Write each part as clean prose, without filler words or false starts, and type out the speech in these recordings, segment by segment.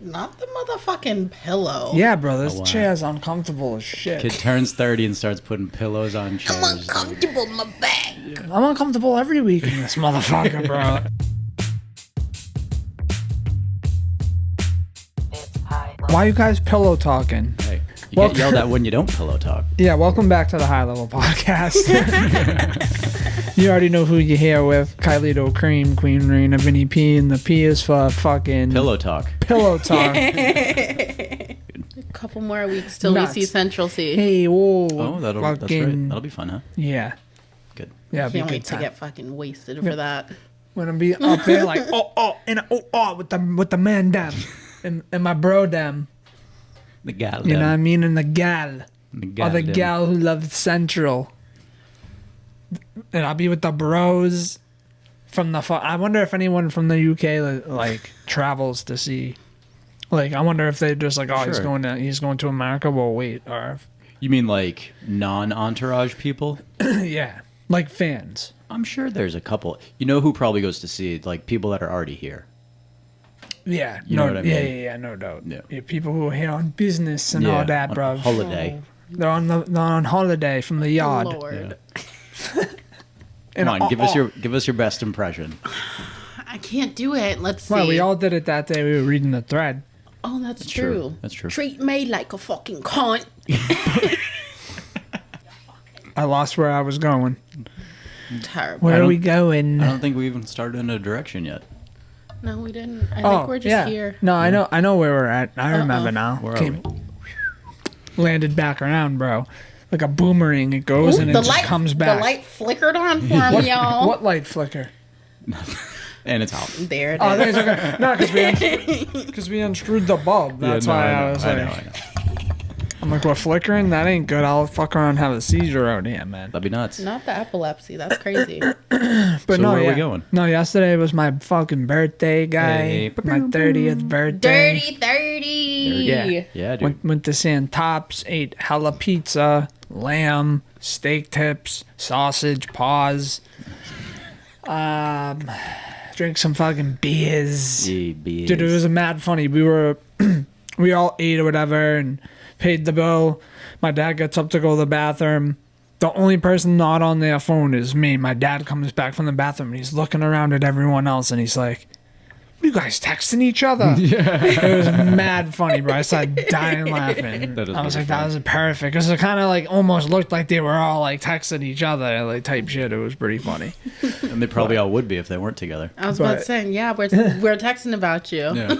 Not the motherfucking pillow. Yeah, bro, this chair's uncomfortable as shit. Kid turns 30 and starts putting pillows on chairs. I'm uncomfortable in my back. I'm uncomfortable every week in this motherfucker, bro. Why you guys pillow talking? Hey, you get yelled at when you don't pillow talk. Yeah, welcome back to the High Level Podcast. You already know who you're here with. Kylito Cream, Queen Rena, Vinny P, and the P is for fucking... Pillow talk. Pillow talk. A couple more weeks till Nuts. we see Central C. Hey, whoa. Oh, that's right. That'll be fun, huh? Yeah. Good. Yeah, it'll be a Can't good wait to time. get fucking wasted for that. When I'm be up there like, with the man dem. And my bro dem. The gal. You know what I mean? And the gal. Or the dem. gal who loves Central. And I'll be with the bros from the... I wonder if anyone from the UK like travels to see... Like, I wonder if they just like, oh, Sure. he's going to America. Well, wait, or... You mean like non-entourage people? Yeah, like fans. I'm sure there's a couple. You know who probably goes to see it? Like people that are already here. Yeah, You know what I mean? Yeah, no doubt. Yeah. Yeah, people who are here on business and Yeah, all that, on bro. holiday. They're on holiday from the yard. Lord. Come on, give us your best impression. I can't do it. Let's see. Well, we all did it that day. We were reading the thread. Oh, that's true. That's true. Treat me like a fucking cunt. I lost where I was going. Terrible. Where are we going? I don't think we even started in a direction yet. No, we didn't. I think we're just here. No, I know where we're at. I remember now. Where are we? Landed back around, bro. Like a boomerang. It goes and it just comes back. The light flickered on for him, y'all. What light flicker? And it's out. There it is. Oh, there's okay. No, because we unscrewed the bulb. That's why I was like, I know. I'm like, what, flickering? That ain't good. I'll fuck around and have a seizure out here, man. That'd be nuts. Not the epilepsy. That's crazy. But So no, where are yeah. we going? No, yesterday was my fucking birthday, guy. Hey. My 30th birthday. Dirty 30. Yeah. Yeah, dude. Went to San Tops, ate hella pizza, lamb, steak tips, sausage, paws. Drink some fucking beers. Yeah, Dude, it was mad funny. We all ate or whatever and paid the bill. My dad gets up to go to the bathroom. The only person not on their phone is me. My dad comes back from the bathroom and he's looking around at everyone else and he's like, "What are you guys texting each other?" Yeah. It was mad funny, bro. I started dying laughing. I was like, that was perfect. Because it kind of like almost looked like they were all like texting each other, like type shit. It was pretty funny. And they probably all would be if they weren't together. I was about to say, yeah, we're texting about you. Yeah.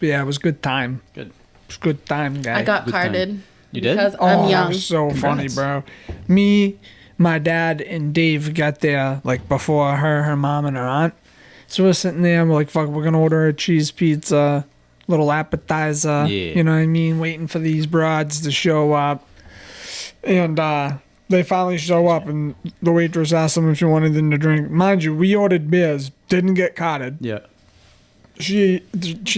But yeah, it was a good time. Good. It was a good time, guy. I got Good time. carded. You did? Because Oh, I'm that young. was so funny, Congrats. bro. Me, my dad, and Dave got there like before her mom, and her aunt. So we're sitting there, and we're like, "Fuck, we're gonna order a cheese pizza, little appetizer." Yeah. You know what I mean? Waiting for these broads to show up, and they finally show up, and the waitress asked them if she wanted them to drink. Mind you, we ordered beers, didn't get carded. Yeah. She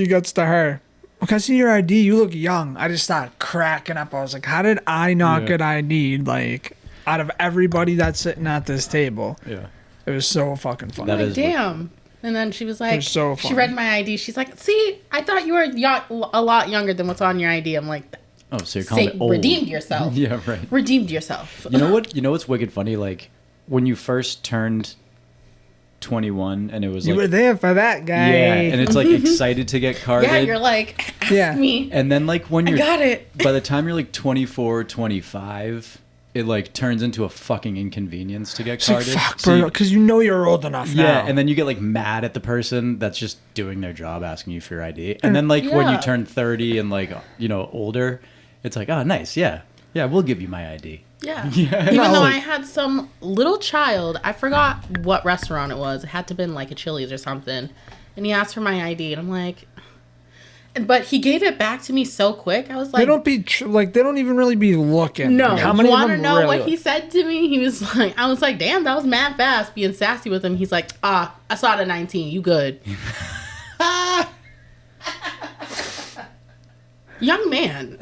gets to her. Look, I see your ID. You look young. I just started cracking up. I was like, how did I not get ID'd? Like, out of everybody that's sitting at this table. Yeah. It was so fucking funny. That Like, is damn. And then she was like, was so she funny. read my ID. She's like, see, I thought you were a lot younger than what's on your ID. I'm like, Oh, so you're calling say, it old. redeemed yourself. Yeah, right. Redeemed yourself. You know what? You know what's wicked funny? Like when you first turned 21, and it was You like, were there for that guy. yeah, and it's like excited to get carded. Yeah, you're like, ask Yeah. me. and then like when I you're, got it. by the time you're like 24, 25, it like turns into a fucking inconvenience to get It's like, carded. fuck, So bro, you- because you know you're old enough now. yeah, and then you get like mad at the person that's just doing their job, asking you for your ID. And then like when you Yeah. turn 30 and like older, it's like, oh, nice, yeah, we'll give you my ID. Yeah. Yeah. Even No, though like- I had some little child, I forgot what restaurant it was. It had to have been like a Chili's or something. And he asked for my ID, and I'm like, but he gave it back to me so quick. I was like, They don't be they don't even really be looking. no. Like, how You many want of to them know really what he said to me? He was like, I was like, damn, that was mad fast, being sassy with him. He's like, I saw it at 19. You good? Young man.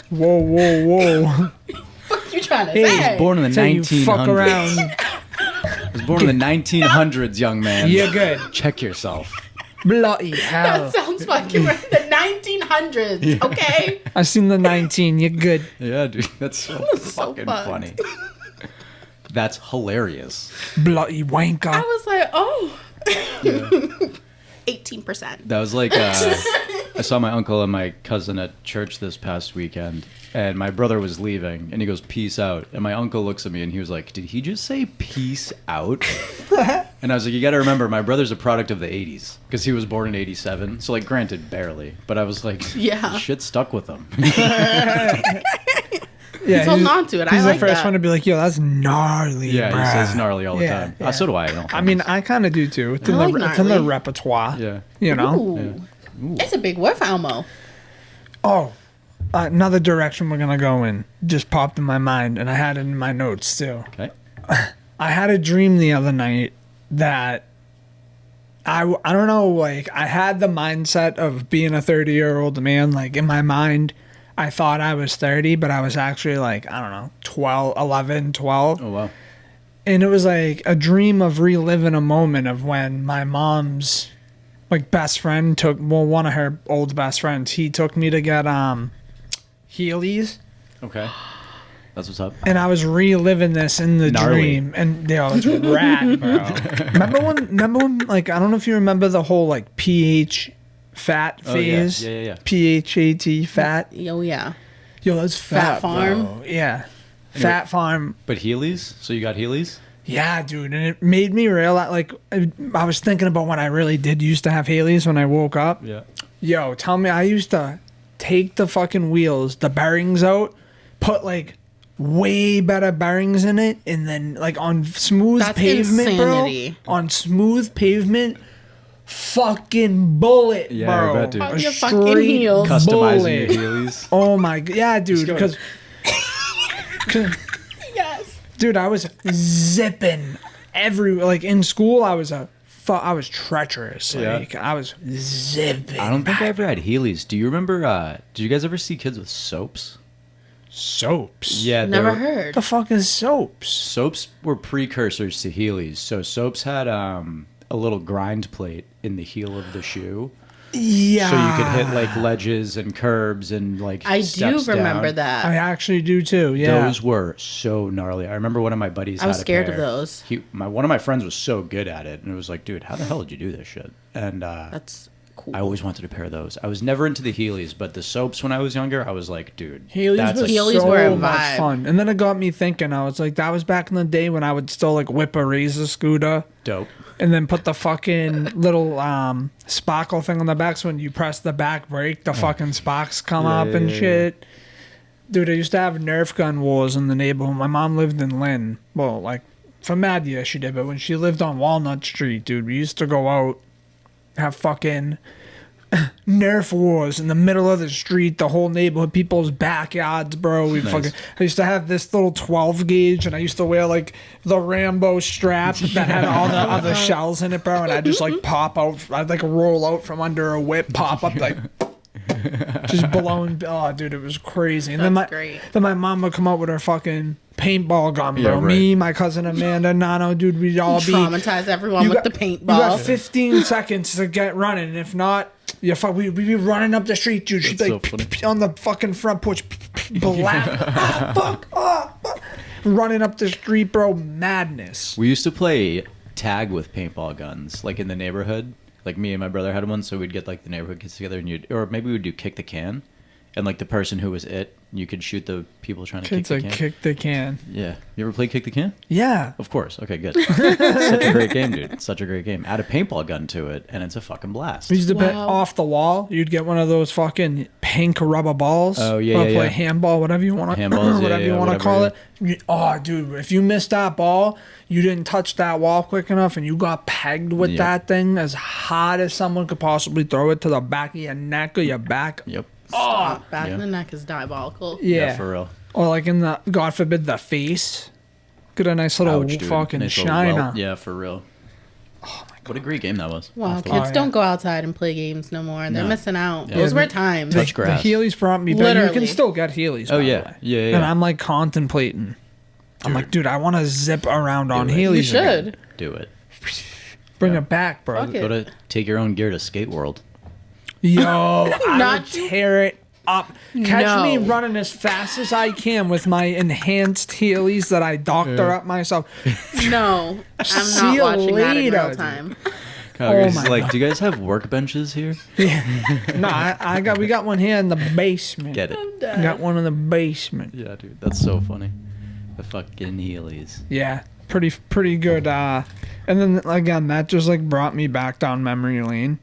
Whoa. What you trying to Hey, say? Born in the So you 1900s. fuck around. Was born in the 1900s, young man. You're good. Check yourself. Bloody hell. That sounds fucking right. The 1900s, okay? I seen the 19. You're good. Yeah, dude, that's so fucking fucked. funny. That's hilarious. Bloody wanker. I was like, oh. Yeah. 18%. That was like, I saw my uncle and my cousin at church this past weekend, and my brother was leaving, and he goes, peace out. And my uncle looks at me, and he was like, did he just say peace out? And I was like, you got to remember, my brother's a product of the 80s, because he was born in 87. So, like, granted, barely. But I was like, Yeah. shit stuck with him. Yeah, He's holding on to it. He's I like the first that. one to be like, yo, that's gnarly, Yeah, bruh. he says gnarly all the Yeah, time. yeah. So do I. don't I mean, I kind of do too. It's in, I the, like it's in the gnarly. repertoire. Yeah. You know? Ooh. It's a big whiff, Elmo. Oh, another direction we're going to go in just popped in my mind, and I had it in my notes too. Okay. I had a dream the other night that I don't know, like, I had the mindset of being a 30-year-old man. Like, in my mind, I thought I was 30, but I was actually, like, I don't know, 12. Oh, wow. And it was like a dream of reliving a moment of when my mom's, like, best friend took, well, one of her old best friends, he took me to get Heelys. Okay. That's what's up. And I was reliving this in the Gnarly. dream, and yo, it's rad, bro. remember when, like, I don't know if you remember the whole, like, pH fat Oh, yeah. phase. Yeah. PHAT fat. Oh, yeah. Yo, that's fat, Farm? bro. Yeah, Fat Farm. But Heelys? So you got Heelys? Yeah, dude, and it made me realize. Like, I was thinking about when I really did used to have Haley's when I woke up. Yeah. Yo, tell me, I used to take the fucking wheels, the bearings out, put like way better bearings in it, and then like on smooth That's pavement, insanity. bro. On smooth pavement, fucking bullet, Yeah, I bro. bet, dude. A On your fucking straight heels. Customizing bullet. your Heelys. Oh my, yeah, dude, Just because. Yes. Dude, I was zipping like in school. I was treacherous. Yeah. Like I was zipping. I don't think I ever had Heelys. Do you remember, did you guys ever see kids with soaps? Soaps. Yeah. Never they were- heard. The fuck is soaps? Soaps were precursors to Heelys. So soaps had a little grind plate in the heel of the shoe. Yeah. So you could hit like ledges and curbs and like I do steps remember down. that. I actually do too. Yeah. Those were so gnarly. I remember one of my buddies I was had a scared of pair. those. One of my friends was so good at it, and it was like, dude, how the hell did you do this shit? And That's cool. I always wanted a pair of those. I was never into the Heelys, but the soaps when I was younger, I was like, dude, Heelys that's was like, Heelys so were a much vibe. fun. And then it got me thinking. I was like, that was back in the day when I would still like whip a razor scooter. dope. And then put the fucking little sparkle thing on the back, so when you press the back brake, the fucking sparks come Yeah, up yeah, and yeah, shit. Dude, I used to have Nerf gun wars in the neighborhood. My mom lived in Lynn. Well, like, for mad years she did, but when she lived on Walnut Street, dude, we used to go out, have fucking Nerf wars in the middle of the street, the whole neighborhood, people's backyards, bro. Nice. I used to have this little 12 gauge, and I used to wear like the Rambo strap that had all the other shells in it, bro. And I just like pop out, I'd like roll out from under a whip, pop up like just blowing. Oh, dude, it was crazy. And That's great. then my mom would come out with her fucking paintball gun, bro. Yeah, right. Me, my cousin Amanda, Nano, dude, we'd all be Traumatize everyone with the You got paintball. 15 seconds to get running, and if not, we'd be running up the street, dude. She'd That's like so funny. on the fucking front porch, fuck, running up the street, bro. Madness. We used to play tag with paintball guns, like in the neighborhood. Like me and my brother had one, so we'd get like the neighborhood kids together, and or maybe we'd do kick the can, and like the person who was you could shoot the people trying to Kids kick the like can. kick the can. Yeah, you ever played kick the can? Yeah. Of course. Okay, good. Such a great game, dude. Such a great game. Add a paintball gun to it, and it's a fucking blast. We used to bet Wow. off the wall. You'd get one of those fucking pink rubber balls. Oh, yeah, or yeah, play yeah. handball, whatever you want to, Handballs, yeah, whatever you yeah, want to whatever, call yeah. it. Oh, dude, if you missed that ball, you didn't touch that wall quick enough, and you got pegged with Yep. that thing as hard as someone could possibly throw it to the back of your neck or your back. Yep. Stop. Back Yeah. in the neck is diabolical. Yeah. For real. Or like in the, God forbid, the face. Get a nice little Ouch, dude. fucking Nice little shiner. welt. Yeah, for real. Oh my god. What a great game that was. Wow, Off the kids wall. yeah. don't go outside and play games no more. They're No. missing out. Yeah. Those Yeah, were times. Touch grass. The Heelys brought me back. You can Literally. still get Heelys. Oh, by the yeah. way. Yeah, yeah. And I'm like contemplating. I'm like, dude, I want to zip around on it. Heelys. You again. should. Do it. Bring it back, bro. Fuck it. Go to take your own gear to Skate World. Yo, I Not would you. tear it up. Catch me No. running as fast as I can with my enhanced Heelys that I doctor up myself. No, I'm See not you watching that in later, real time. Calgary's my like, do you guys have workbenches here? No, we got one here in the basement. Get it? We got one in the basement. Yeah, dude, that's so funny. The fucking Heelys. Yeah, pretty good. And then again, that just like brought me back down memory lane.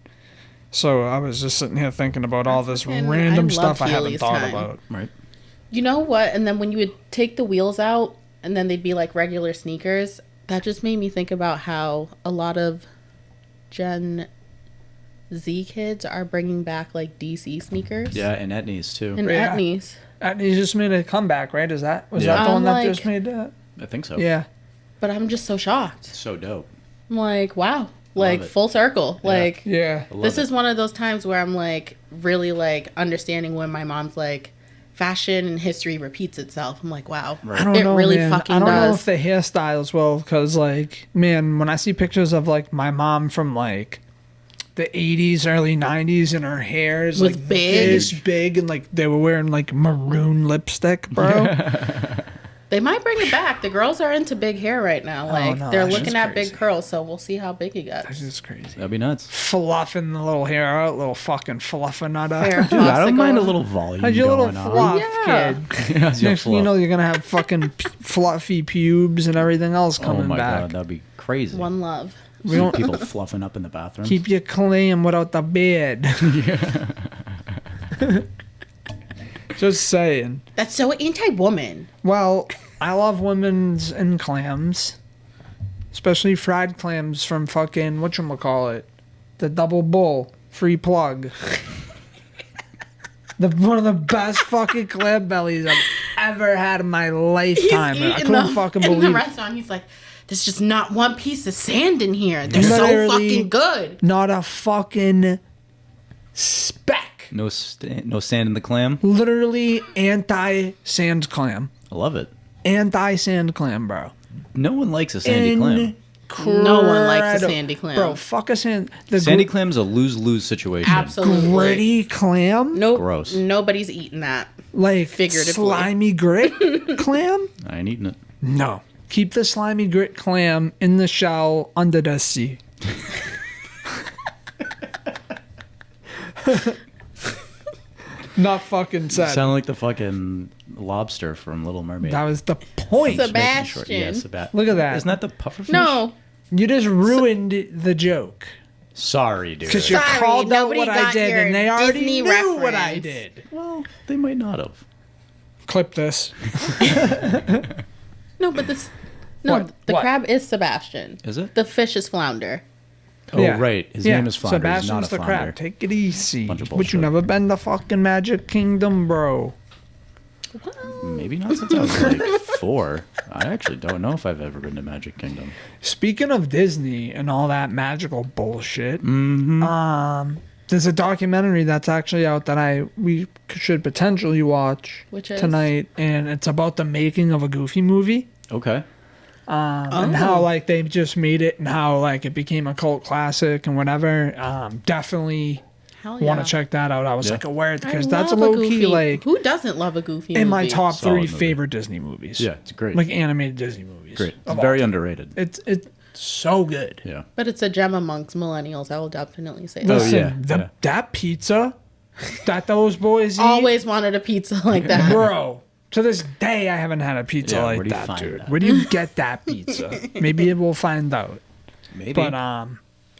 So I was just sitting here thinking about all this I random love stuff I haven't Heelys thought time. about. Right. You know what? And then when you would take the wheels out, and then they'd be like regular sneakers. That just made me think about how a lot of Gen Z kids are bringing back like DC sneakers. Yeah, and Etnies too. And Yeah. Etnies. And he just made a comeback, right? Was that the Yeah. one that I'm just like- made that? I think so. Yeah. But I'm just so shocked. So dope. I'm like, wow. Like it. full circle. Yeah. Like Yeah. I love this it. is one of those times where I'm like really like understanding when my mom's like fashion and history repeats itself. I'm like, wow. Right. I don't It know, really man. fucking I don't know does. if the hairstyles will, because like, man, when I see pictures of like my mom from like the 80s, early 90s, and her hair is Was like big. this big, and like they were wearing like maroon lipstick, bro. They might bring it back. The girls are into big hair right now. Like no, they're that's looking just at crazy. big curls, so we'll see how big it This gets. is crazy. That'd be nuts. Fluffing the little hair out, little fucking fluffing out. Fair. Dude, I don't mind a Popsicle. little volume How's your little going on. fluff, Yeah. kid? How's your If you know fluff? you're gonna have fucking fluffy pubes and everything else Oh coming my back. god, that'd be crazy. One love. We don't People fluffing up in the bathroom. keep you clean without the bed. Just saying. That's so anti-woman. Well, I love women's and clams, especially fried clams from fucking whatchamacallit, the Double Bull free plug. One of the best fucking clam bellies I've ever had in my lifetime. I couldn't fucking in the believe it. restaurant. He's like, "There's just not one piece of sand in here. They're so Literally. fucking good." Not a fucking speck. No sand in the clam. Literally anti-sand clam. I love it. Anti-sand clam, bro. No one likes a sandy clam. No one likes a Incredible. sandy clam. Bro, fuck a sand. The Sandy clam's a lose-lose situation. Absolutely. gritty clam? Nope. Gross. Nobody's eating that. Like Figuratively. slimy grit clam? I ain't eating it. No. Keep the slimy grit clam in the shell under the sea. Not fucking sad. Sound like the fucking lobster from Little Mermaid. That was the point. Seb- Making sure- Sebastian. Yeah, Sebastian. Look at that. Isn't that the pufferfish? No. You just ruined the joke. Sorry, dude. Because you Sorry, called out nobody what I got did your and they already Disney knew what I reference. did. Well, they might not have. Clip this. No, but this. No, What? the What? crab is Sebastian. Is it? The fish is flounder. Oh, Yeah. right. His Yeah, name is Flounder. He's Sebastian's not a the flounder. crab. Take it easy. Bunch of But you bullshit. never been to fucking Magic Kingdom, bro. Maybe not since I was like 4. I actually don't know if I've ever been to Magic Kingdom. Speaking of Disney and all that magical bullshit, Mm-hmm. there's a documentary that's actually out that we should potentially watch Which is? tonight, and it's about the making of a Goofy movie. Okay. And how like they just made it and how like it became a cult classic and whatever. Definitely Hell yeah. want to check that out. I was Yeah. like aware I because that's a love low key Goofy. like Who doesn't love a Goofy in my movie? top Solid 3 movie. favorite Disney movies. Yeah, it's great. like animated Disney movies. Great. It's of very all. underrated. It's so good. Yeah. But it's a gem amongst millennials. I will definitely say that. Listen, yeah. that pizza that those boys eat, Always wanted a pizza like that. bro. To this day, I haven't had a pizza Yeah, like where do you that, find dude. that? Where do you get that pizza? Maybe we'll find out. Maybe. But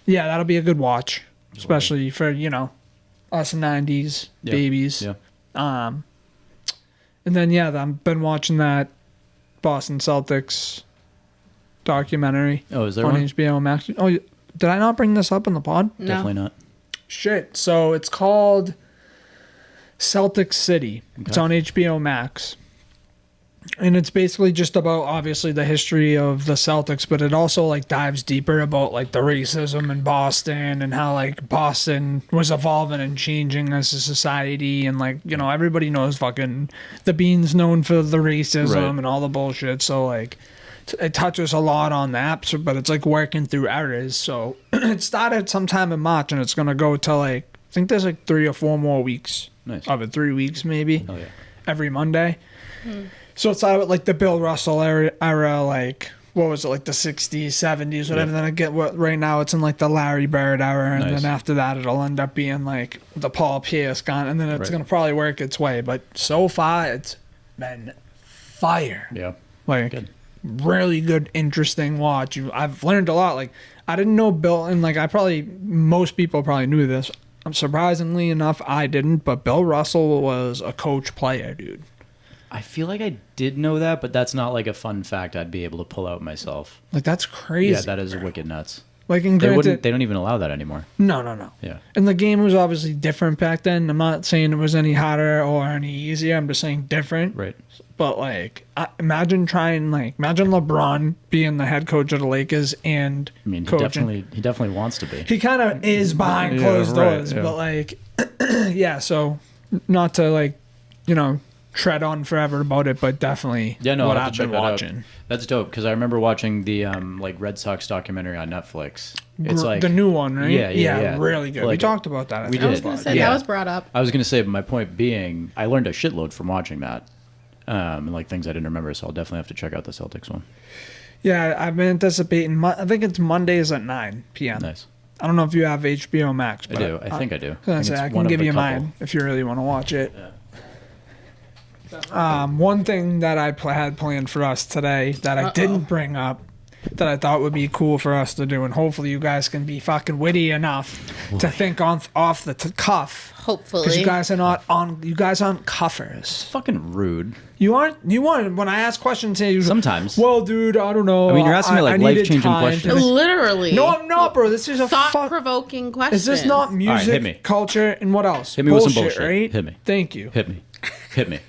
yeah, that'll be a good watch, especially for us '90s Yeah. babies. Yeah. And then I've been watching that Boston Celtics documentary Oh, is there on one? HBO Max. Oh, did I not bring this up in the pod? No. Definitely not. Shit. So it's called Celtic City. It's Okay. on HBO Max. And it's basically just about obviously the history of the Celtics, but it also like dives deeper about like the racism in Boston and how like Boston was evolving and changing as a society, and like everybody knows fucking the Bean's known for the racism Right. and all the bullshit. So like it touches a lot on the apps, but it's like working through errors. So it started sometime in March, and it's gonna go till like I think there's like 3 or 4 more weeks of it, 3 weeks maybe. Oh yeah. Every Monday. So it started with like the Bill Russell era, like what was it, like the 60s, 70s, whatever. Then I get what right now it's in like the Larry Bird era, and then after that it'll end up being like the Paul Pierce gone, and then it's gonna probably work its way. But so far it's been fire. Yeah. Like Good. really good, interesting watch. I've learned a lot. Like I didn't know Bill, and like most people probably knew this. Surprisingly enough, I didn't, but Bill Russell was a coach player, dude. I feel like I did know that, but that's not like a fun fact I'd be able to pull out myself. Like that's crazy. Yeah, that is wicked nuts. Like in They granted, don't even allow that anymore. no. Yeah. And the game was obviously different back then. I'm not saying it was any harder or any easier. I'm just saying different. Right. But like, imagine LeBron being the head coach of the Lakers and I mean, coaching. he definitely wants to be. He kind of is behind closed doors, but like, yeah. So not to like, tread on forever about it, but definitely what I've been watching. That's dope because I remember watching the like Red Sox documentary on Netflix. It's like the new one, right? Yeah, really good. Like, we talked about that. We I was gonna say that was brought up. I was gonna say, but my point being, I learned a shitload from watching that, and like things I didn't remember. So I'll definitely have to check out the Celtics one. Yeah, I've been anticipating. I think it's Mondays at 9 p.m. Nice. I don't know if you have HBO Max. I do. I think I do. I can give you mine if you really want to watch it. Yeah. One thing that I had planned for us today that I didn't bring up that I thought would be cool for us to do, and hopefully you guys can be fucking witty enough to think off the cuff. Hopefully, because you guys are not on. You guys aren't cuffers. Fucking rude. You aren't. When I ask questions here, Sometimes. Well, dude, I don't know. I mean, you're asking me like life-changing questions. Literally. No, I'm not, bro. This is a thought-provoking question. Is this not music, hit me. culture, and what else? Hit me with some bullshit. Right? Hit me. Thank you. Hit me. Hit me.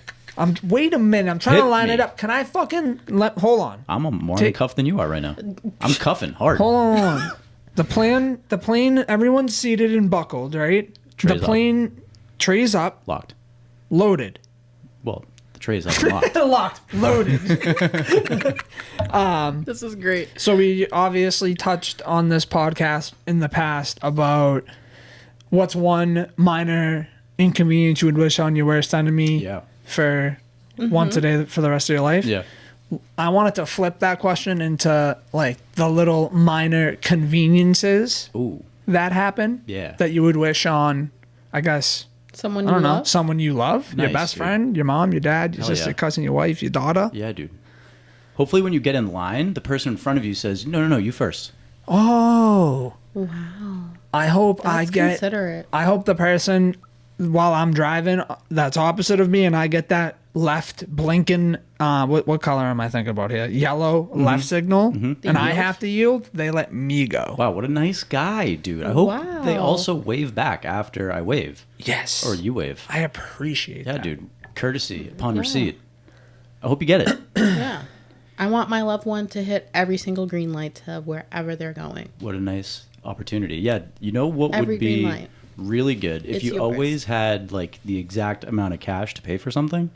Wait a minute. I'm trying Hit to line me. it up. Can I fucking hold on? I'm more in cuff than you are right now. I'm cuffing hard. Hold on. The plane. Everyone's seated and buckled, right? Tray's the plane trays up, Locked. loaded. Well, the tray is up and locked. Locked, loaded. This is great. So we obviously touched on this podcast in the past about what's one minor inconvenience you would wish on your worst enemy Yeah. for once a day for the rest of your life. Yeah. I wanted to flip that question into like the little minor conveniences Ooh. that happen. Yeah. That you would wish on, I guess, Someone I you don't know, love. someone you love, your Nice, best dude. friend, your mom, your dad, your Hell sister, yeah. cousin, your wife, your daughter. Yeah, dude. Hopefully when you get in line, the person in front of you says, no, you first. Oh. Wow. I hope That's considerate. I hope the person while I'm driving that's opposite of me and I get that left blinking what color am I thinking about here? Yellow left signal and I have to yield, they let me go. Wow, what a nice guy, dude. I hope Wow. they also wave back after I wave. Yes. Or you wave. I appreciate Yeah, that. dude. Courtesy upon receipt. I hope you get it. Yeah. I want my loved one to hit every single green light to wherever they're going. What a nice opportunity. Yeah, you know what Every would be green light. really good if It's you yours. always had like the exact amount of cash to pay for something,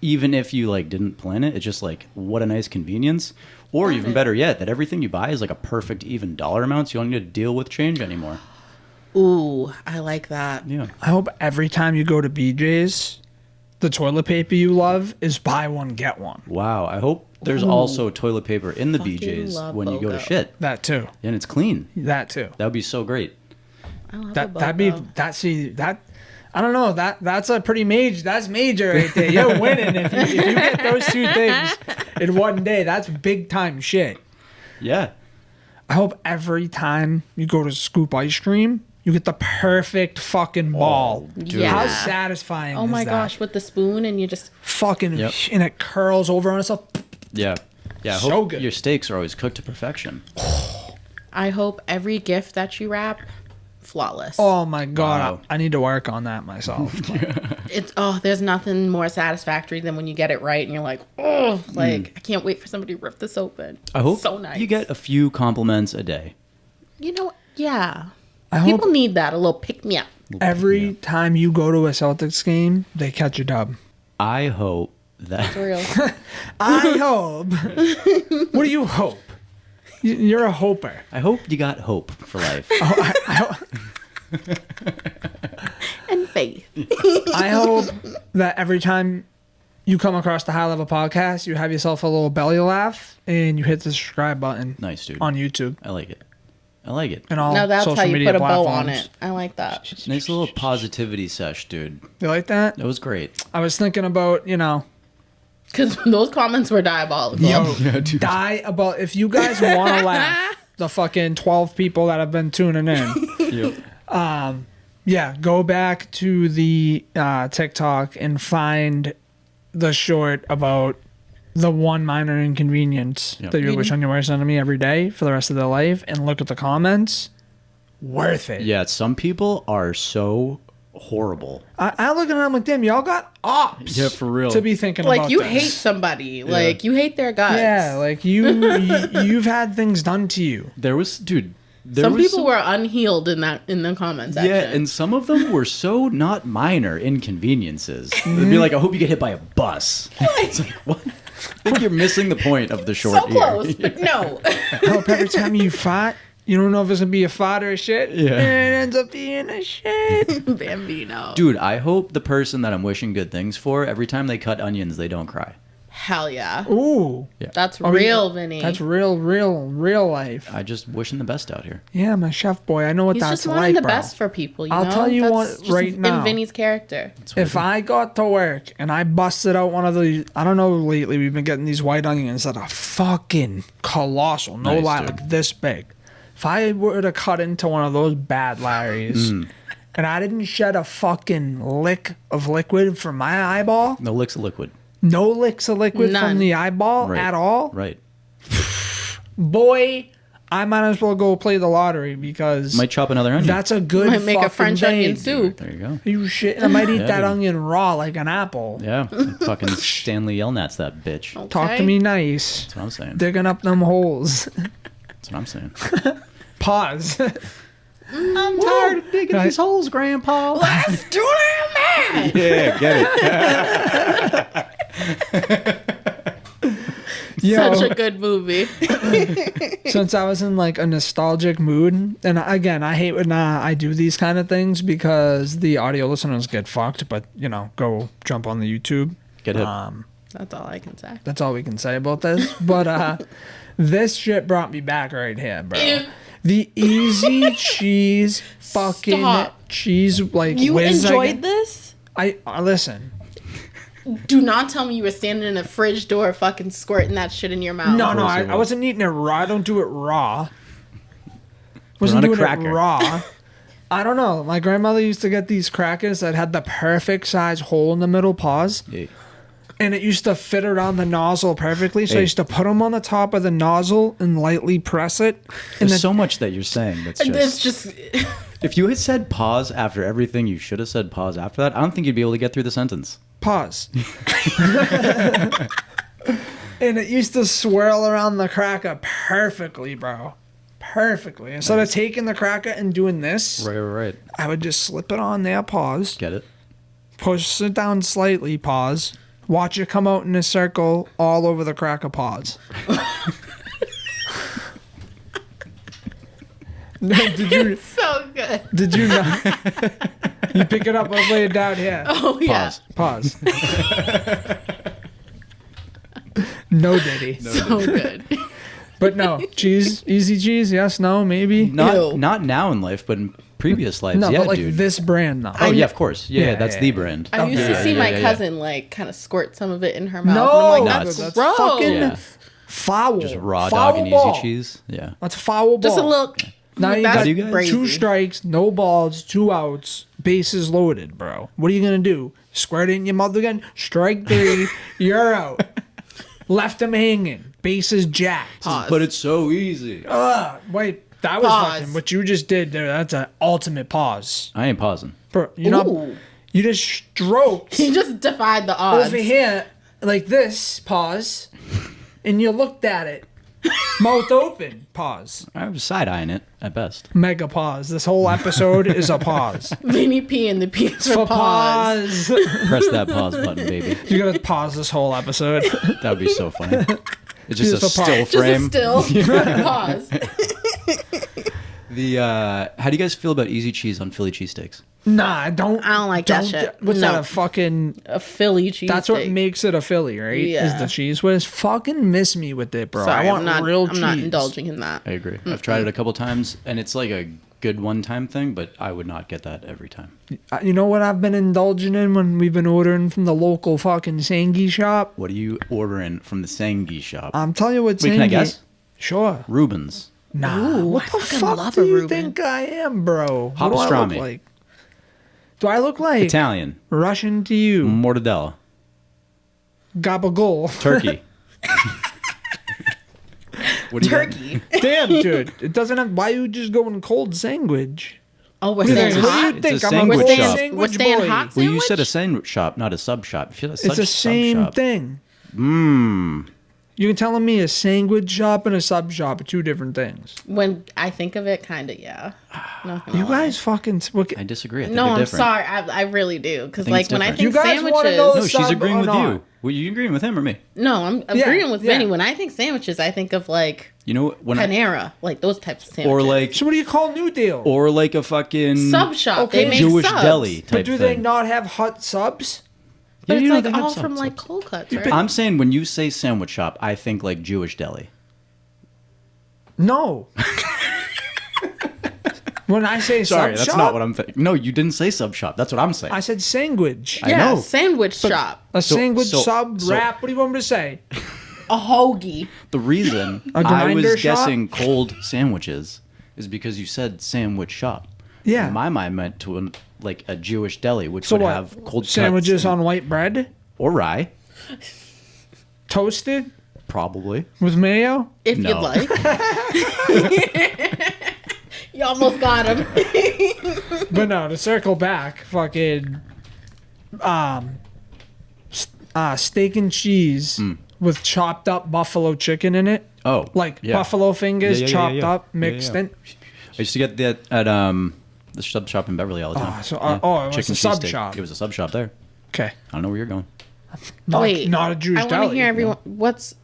even if you like didn't plan it. It's just like what a nice convenience. Or Love even it. better yet, that everything you buy is like a perfect even dollar amount, so you don't need to deal with change anymore. Ooh, I like that. Yeah. I hope every time you go to BJ's, the toilet paper you love is buy one get one. Wow. I hope there's also toilet paper in the Fucking BJ's love when you go to BOGO. shit. That too. And it's clean. That too. That would be so great. I love I don't know, that's a pretty major, that's major right there. You're winning if you get those two things in one day. That's big time shit. Yeah. I hope every time you go to scoop ice cream, you get the perfect fucking ball. dude. Yeah. How satisfying Oh is my that? gosh, with the spoon and you just Fucking, Yep. and it curls over on itself. Yeah. Yeah. I So hope good. your steaks are always cooked to perfection. I hope every gift that you wrap flawless. Oh my God, Wow. I need to work on that myself. It's there's nothing more satisfactory than when you get it right and you're like, oh, like I can't wait for somebody to rip this open. I hope so nice. you get a few compliments a day. You know, yeah. I People hope need that, a little pick me up. every time you go to a Celtics game, they catch a dub. I hope That Real. I hope. What do you hope? You're a hoper. I hope you got hope for life. And faith. I hope that every time you come across the High Level Podcast, you have yourself a little belly laugh and you hit the subscribe button. Nice, dude. On YouTube. I like it. I like it. And all Now that's social how you media put a bow platforms. on it. I like that. Nice little positivity sesh, dude. You like that? That was great. I was thinking about, Because those comments were diabolical. Yeah, dude. die about if you guys want to laugh, the fucking 12 people that have been tuning in. Yep. Yeah, go back to the TikTok and find the short about the one minor inconvenience Yep. that you wish on your worst enemy every day for the rest of their life, and look at the comments. Worth it. Yeah, some people are so horrible. I look at them like, damn, y'all got ops. Yeah, for real. To be thinking Like, about you this. hate somebody. Like, you hate their guts. Yeah, like you've had things done to you. There was, dude. Some people were unhealed in the comment section. Yeah, and some of them were so not minor inconveniences. They'd be like, I hope you get hit by a bus. It's like, what? I think you're missing the point of the short so close, here. but no. I hope every time you fight, you don't know if it's gonna be a fight or a shit. Yeah. And it ends up being a shit. Bambino. Dude, I hope the person that I'm wishing good things for, every time they cut onions, they don't cry. Hell yeah. Ooh. That's Are we- real, Vinny. That's real life. I just wishing the best out here. Yeah, my chef boy. I know what He's that's just wanting like, the bro. best for people, you I'll know? tell you That's what just right now. in Vinny's character. If I got to work and I busted out one of these, I don't know, lately we've been getting these white onions that are fucking colossal. No Nice, lie, dude. like this big. If I were to cut into one of those bad Larrys and I didn't shed a fucking lick of liquid from my eyeball, No licks of liquid. no licks of liquid None. from the eyeball Right. at all, Right. boy, I might as well go play the lottery because Might chop another onion. that's a good Might make a fucking French day, onion dude. soup. There you go. Are you shit? I might eat Yeah, that dude. onion raw like an apple. Yeah. Fucking Stanley Yelnats, that bitch. That's Talk to Okay. me nice. what I'm saying. Digging up them holes. That's what I'm saying. Pause. I'm tired of digging Right. these holes, Grandpa. Let's do it, man! Yeah, get it. Yo, Such a good movie. since I was in like a nostalgic mood, and again, I hate when I do these kind of things because the audio listeners get fucked, but go jump on the YouTube. Get it. That's all I can say. That's all we can say about this. But this shit brought me back right here, bro. Ew. The easy cheese fucking Stop. cheese like You whiz enjoyed this? I listen. Do not tell me you were standing in a fridge door fucking squirting that shit in your mouth. No, course I it was. wasn't eating it raw. I don't do it raw. Put it Wasn't on a doing it cracker. raw. I don't know. My grandmother used to get these crackers that had the perfect size hole in the middle, pause, Yeah. and it used to fit around the nozzle perfectly. So I Hey. used to put them on the top of the nozzle and lightly press it. And There's then so much that you're saying that's It's just... just. If you had said pause after everything, you should have said pause after that. I don't think you'd be able to get through the sentence. pause. And it used to swirl around the cracker perfectly, bro. Perfectly. Instead of taking the cracker and doing this, Right. I would just slip it on there, pause. Get it? Push it down slightly, pause. Watch it come out in a circle all over the cracker, pause. did you So good. did you not? You pick it up, I'll lay it down here. Oh, yeah. Pause. Pause. No Diddy. So good. But no, cheese, easy cheese, yes, no, maybe. Ew. Not now in life, but in previous lives. No, yeah, but like dude. this brand though. Oh, yeah, of course. Yeah, Yeah, that's yeah, the yeah. brand. I used to Yeah, see yeah, my yeah, cousin like kind of squirt some of it in her mouth. No, and I'm like, that's gross. fucking Yeah. foul. Just raw Foul dog and ball. easy cheese. Yeah. That's foul ball. Just a little. Now you That's got you guys- crazy. 2 strikes, no balls, 2 outs, bases loaded, bro. What are you gonna do? Squirt it in your mouth again? Strike 3, you're out. Left him hanging, bases jacked. Pause. But it's so easy. Wait, that was Pause. fucking what you just did there. That's an ultimate pause. I ain't pausing. Bro, you know, Ooh. you just stroked He just defied the odds. over here like this, pause, and you looked at it Mouth open. Pause. I was side-eyeing it at best. Mega pause. This whole episode is a pause. Vinny P and the P is for pause. Press that pause button, baby. You're going to pause this whole episode. That would be so funny. It's just a Just a still pause. frame. Just a still pause. How do you guys feel about easy cheese on Philly cheesesteaks? Nah, I don't like that shit. What's No. that, a fucking... A Philly cheese. That's what makes it a Philly, right? Yeah. Is the cheese whiz. Fucking miss me with it, bro. Sorry, I want real cheese. I'm not indulging in that. I agree. I've tried it a couple times, and it's like a good one-time thing, but I would not get that every time. You know what I've been indulging in when we've been ordering from the local fucking Sangi shop? What are you ordering from the Sangi shop? I'm telling you what Sangi... Wait, can I guess? Sure. Rubens. Nah. Ooh, what I the fucking fuck love do a you Reuben. think I am, bro? Hot What do I look pastrami. like? Do I look like Italian. Russian to you? Mortadella. Gabagool. Turkey. What do you got? Turkey. Damn, dude. It doesn't have... Why you just going cold sandwich? Oh, we're What staying do hot. you It's a think? I'm a sandwich cold shop. sandwich We're staying boy. hot Well, you said a sandwich? sandwich shop, not a sub shop. If you're It's the same thing. Mmm. You're telling me a sandwich shop and a sub shop are two different things. When I think of it, kind of, yeah. Not gonna You lie. guys fucking... I disagree. I think No, they're I'm different. sorry. I really do. Because, think like, it's when I different. think You guys wanna know sandwiches... No, she's Sub agreeing or with not? you. Were you agreeing with him or me? No, I'm Yeah, agreeing with yeah. Vinny. When I think sandwiches, I think of, like, You know when Panera. Like, those types of sandwiches. or like So what do you call New Deal? a fucking Sub shop. Okay. They make Jewish subs. deli type But do they thing. not have hot subs? But Yeah, it's you know, like they have all subs, from like subs. cold cuts, right? I'm saying when you say sandwich shop, I think like Jewish deli. No. When I say Sorry, sub that's shop, not what I'm thinking. No, you didn't say sub shop. That's what I'm saying. I said sandwich. I Yeah, know. sandwich shop. A sandwich so- sub so- wrap. What do you want me to say? A hoagie. The reason A I grinder was shop? guessing cold sandwiches is because you said sandwich shop. Yeah. In my mind meant to like a Jewish deli, which So would what? have cold Sandwiches cuts on white bread, or rye, toasted probably. with mayo. If No. you'd like. You almost got him. But no, to circle back, fucking steak and cheese with chopped up buffalo chicken in it. Oh, Like yeah. buffalo fingers Yeah, yeah, yeah, chopped yeah. up, mixed Yeah, in. I used to get that at the sub shop in Beverly all the time. so, it was a Chicken sub cheesesteak. shop. It was a sub shop there. Okay. I don't know where you're going. Not a Jewish I want deli. to hear everyone. What's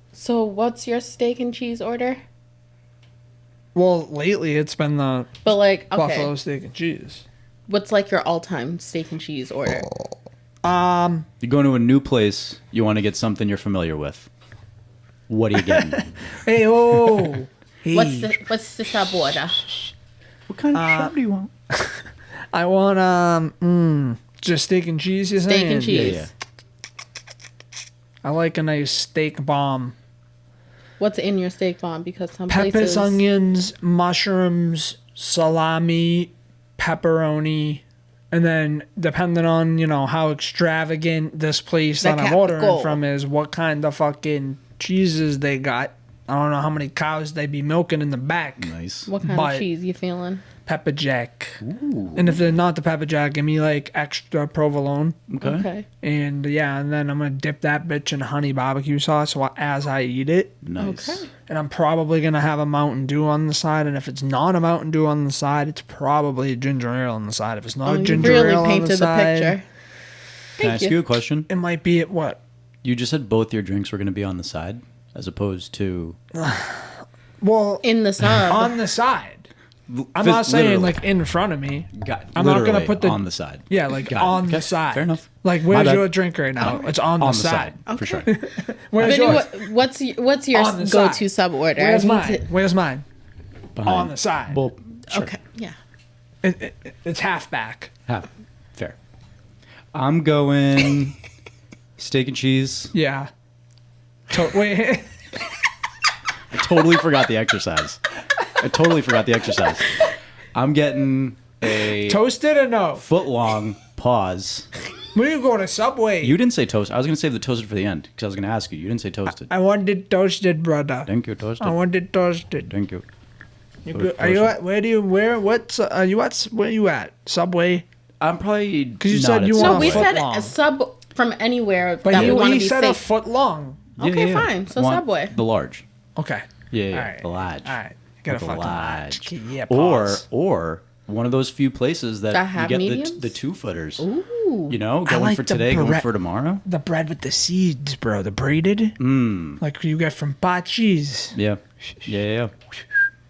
your steak and cheese order? Well, lately it's been the But like, okay, buffalo steak and cheese. what's like your all-time steak and cheese order? You go to a new place, you want to get something you're familiar with. What are you getting? Hey, oh. Hey. What's the sub order? What kind of shop do you want? I want just steak and cheese. You're Steak saying? and cheese. Yeah. I like a nice steak bomb. What's in your steak bomb? Because some Peppers, places. onions, mushrooms, salami, pepperoni, and then depending on how extravagant this place The that I'm cap- ordering go. from is, what kind of fucking cheeses they got. I don't know how many cows they be milking in the back. Nice. What kind but- of cheese you feeling? Pepper jack. And if they're not the pepper jack, give me like extra provolone. Okay. And yeah, and then I'm gonna dip that bitch in honey barbecue sauce as I eat it. Nice. Okay. And I'm probably gonna have a Mountain Dew on the side. And if it's not a Mountain Dew on the side, it's probably a ginger ale on the side. If it's not Oh, a you ginger really ale on painted the the side, picture. Can I ask you a question? it might be at what? You just said both your drinks were going to be on the side, as opposed to Well, In the sub. on the side. I'm not saying literally. like in front of me. Got, I'm not gonna literally put the- on the side. Yeah, like Got it. on the Okay, side. fair enough. Like, My where's bad. your drink right now? It's on the side. for sure. Where's Vinny, yours? what's your On the go-to side. sub order? Where's I need mine? to- Where's mine? Behind. On the side. Well, sure. Okay, yeah. It's half back. Half. Fair. I'm going steak and cheese. Yeah. Wait. I totally forgot the exercise. I'm getting a Toasted or no? foot long pause. When you go to Subway? You didn't say toast. I was going to save the toasted for the end because I was going to ask you. You didn't say toasted. I wanted toasted, brother. Thank you, toasted. I wanted toasted. Thank you. You go, are you at? Where are you at? Subway? I'm probably because you said you No, want we a foot said long. a sub from anywhere But that we want to he be said a safe. foot long. Okay, fine. So Subway. The large. Okay. Yeah, the large. All right. Get a The fucking large. large. Yeah, pause. Or one of those few places that have you get mediums? the 2-footers. Ooh. You know, I going like for the today, going bread- for tomorrow. The bread with the seeds, bro. The braided. Like you get from Pachi's. Yeah.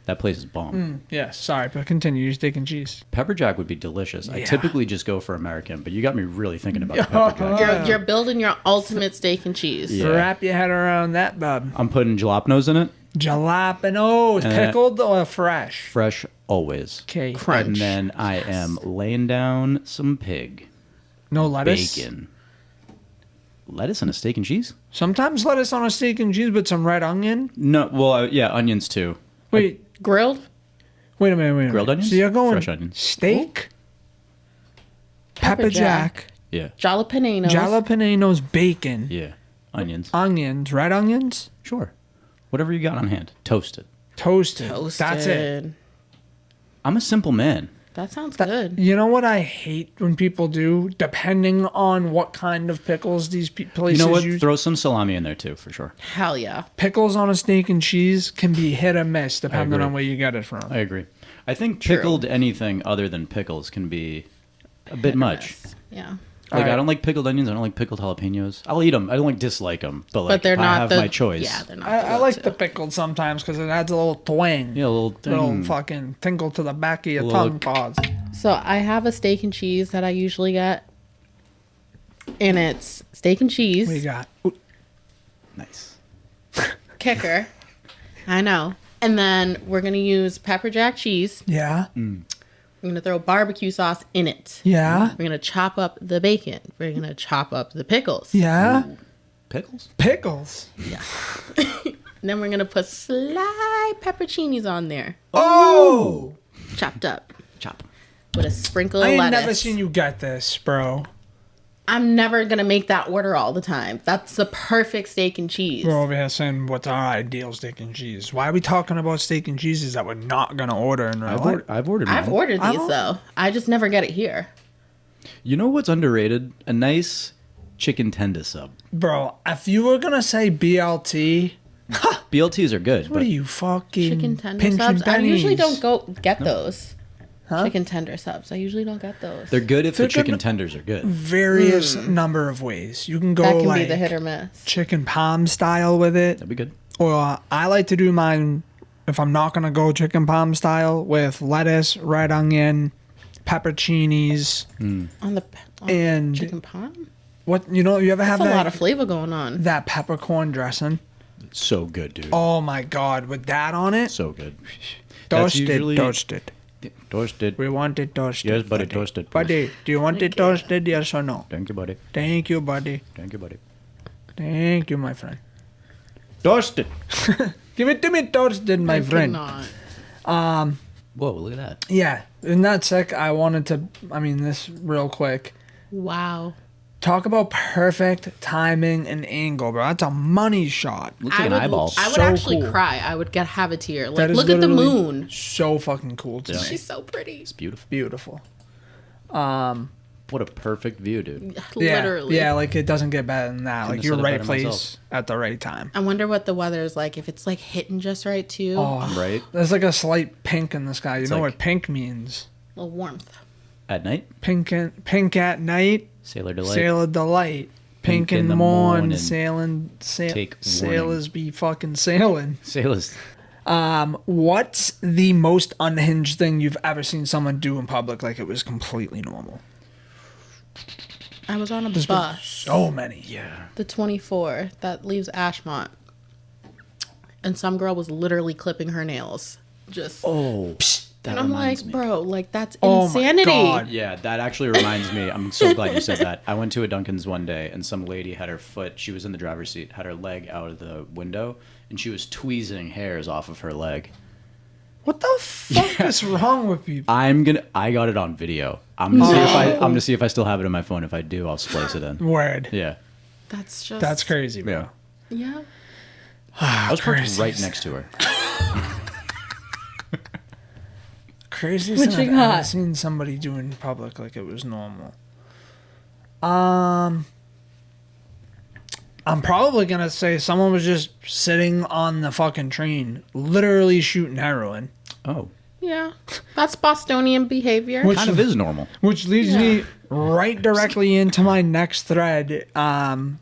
That place is bomb. Yeah, sorry, but continue. Your steak and cheese. Pepper jack would be delicious. I Yeah. typically just go for American, but you got me really thinking about the pepper jack. You're building your ultimate steak and cheese. Yeah. Wrap your head around that, bub. I'm putting jalapenos in it. Jalapenos, pickled or fresh? Fresh always. Okay. Crunch. And then I am laying down some pig. No lettuce. Bacon. Lettuce and a steak and cheese? Sometimes lettuce on a steak and cheese with some red onion. No, well, yeah, onions too. Wait, Grilled? wait a minute. Grilled onions? So you're going Fresh onions. steak, pepper jack, Yeah. Jalapenos. jalapenos, bacon, Yeah. Onions. onions, red onions, Sure. Whatever you got on hand. Toasted. toasted. Toasted. That's it. I'm a simple man. That sounds good. You know what I hate when people do, depending on what kind of pickles these places You know what? use. Throw some salami in there too, for sure. Hell yeah. Pickles on a steak and cheese can be hit or miss depending agree. on where you get it from. I agree. I think pickled anything other than pickles can be a bit much. Yeah. Like, Alright. I don't like pickled onions. I don't like pickled jalapenos. I'll eat them. I don't like dislike them. But, like, But they're if I not have the my choice. Yeah, they're not. I like the pickled sometimes because it adds a little twang. Yeah, a little thing. Fucking tinkle to the back of your Little- tongue. Pause. So I have a steak and cheese that I usually get, and it's steak and cheese. What you got? Ooh, Nice. Kicker. I know. And then we're gonna use pepper jack cheese. yeah. We're gonna throw barbecue sauce in it. Yeah. We're gonna chop up the bacon. We're gonna chop up the pickles. Yeah. Pickles? Pickles. And then we're gonna put slight pepperoncinis on there, Oh! chopped up, Chop 'em. with a sprinkle I of ain't lettuce. never seen you get this, bro. I'm never gonna make that order all the time. That's the perfect steak and cheese. We're over here saying what's our ideal steak and cheese. Why are we talking about steak and cheeses that we're not going to order in real life? I've ordered I've mine. ordered I these don't- though. I just never get it here. You know what's underrated? A nice chicken tender sub. Bro, if you were going to say BLT, BLTs are good, what but are you fucking Chicken tender pinching subs. I usually pennies? don't go get those. Huh? Chicken tender subs. I usually don't get those. they're good if They're the chicken good- tenders are good. Various number of ways. You can go that can like be the hit or miss. chicken palm style with it. That'd be good. Or I like to do mine, if I'm not going to go chicken palm style, with lettuce, red onion, pepperoncinis, On the and chicken palm? what, you know, you ever have That's a that, lot of flavor going on. that peppercorn dressing? So good, dude. Oh my God, with that on it? So good. That's Toasted, usually- toasted. Toasted. We want it toasted. Yes, buddy, toasted, please. Buddy, do you want it toasted, yes or no? Thank you, buddy. Thank you, buddy. Thank you, buddy. Thank you, my friend. Toasted. Give it to me toasted, my I friend. cannot. Whoa, look at that. Yeah, in that sec, I wanted to, this real quick. Wow. Talk about perfect timing and angle, bro. That's a money shot. Looks like an eyeball. I would So actually cool. cry. I would have a tear. Like, That is look at the literally moon. So fucking cool to me. She's so pretty. It's beautiful. Beautiful. What a perfect view, dude. Yeah, Literally. yeah, like it doesn't get better than that. Like have you're said it right better place myself. at the right time. I wonder what the weather is like. If it's like hitting just right too. Oh, Right? there's like a slight pink in the sky. You know like- what pink means? A little warmth. At night, Pink at night, Sailor Delight. sailor delight. Pink in the morning, sailing. Take warning. Sailors be fucking sailing. Sailors. What's the most unhinged thing you've ever seen someone do in public? Like it was completely normal. I was on a There's been bus, so many. Yeah. the 24 that leaves Ashmont, and some girl was literally clipping her nails. Just, Oh, that and I'm reminds like, me. bro, like that's Oh my insanity. God. Yeah, that actually reminds me. I'm so glad you said that. I went to a Dunkin's one day, and some lady had her foot. She was in the driver's seat, had her leg out of the window, and she was tweezing hairs off of her leg. What the fuck is wrong with people? I got it on video. I'm gonna see if I still have it on my phone. If I do, I'll splice it in. Word. Yeah. That's just That's crazy, bro. Yeah. Yeah. I was parked crazy. right next to her. Craziest What thing you I've ever got? seen somebody do in public like it was normal. I'm probably going to say someone was just sitting on the fucking train, literally shooting heroin. Oh. Yeah, that's Bostonian behavior. Kind of is normal. Which leads me right directly into my next thread from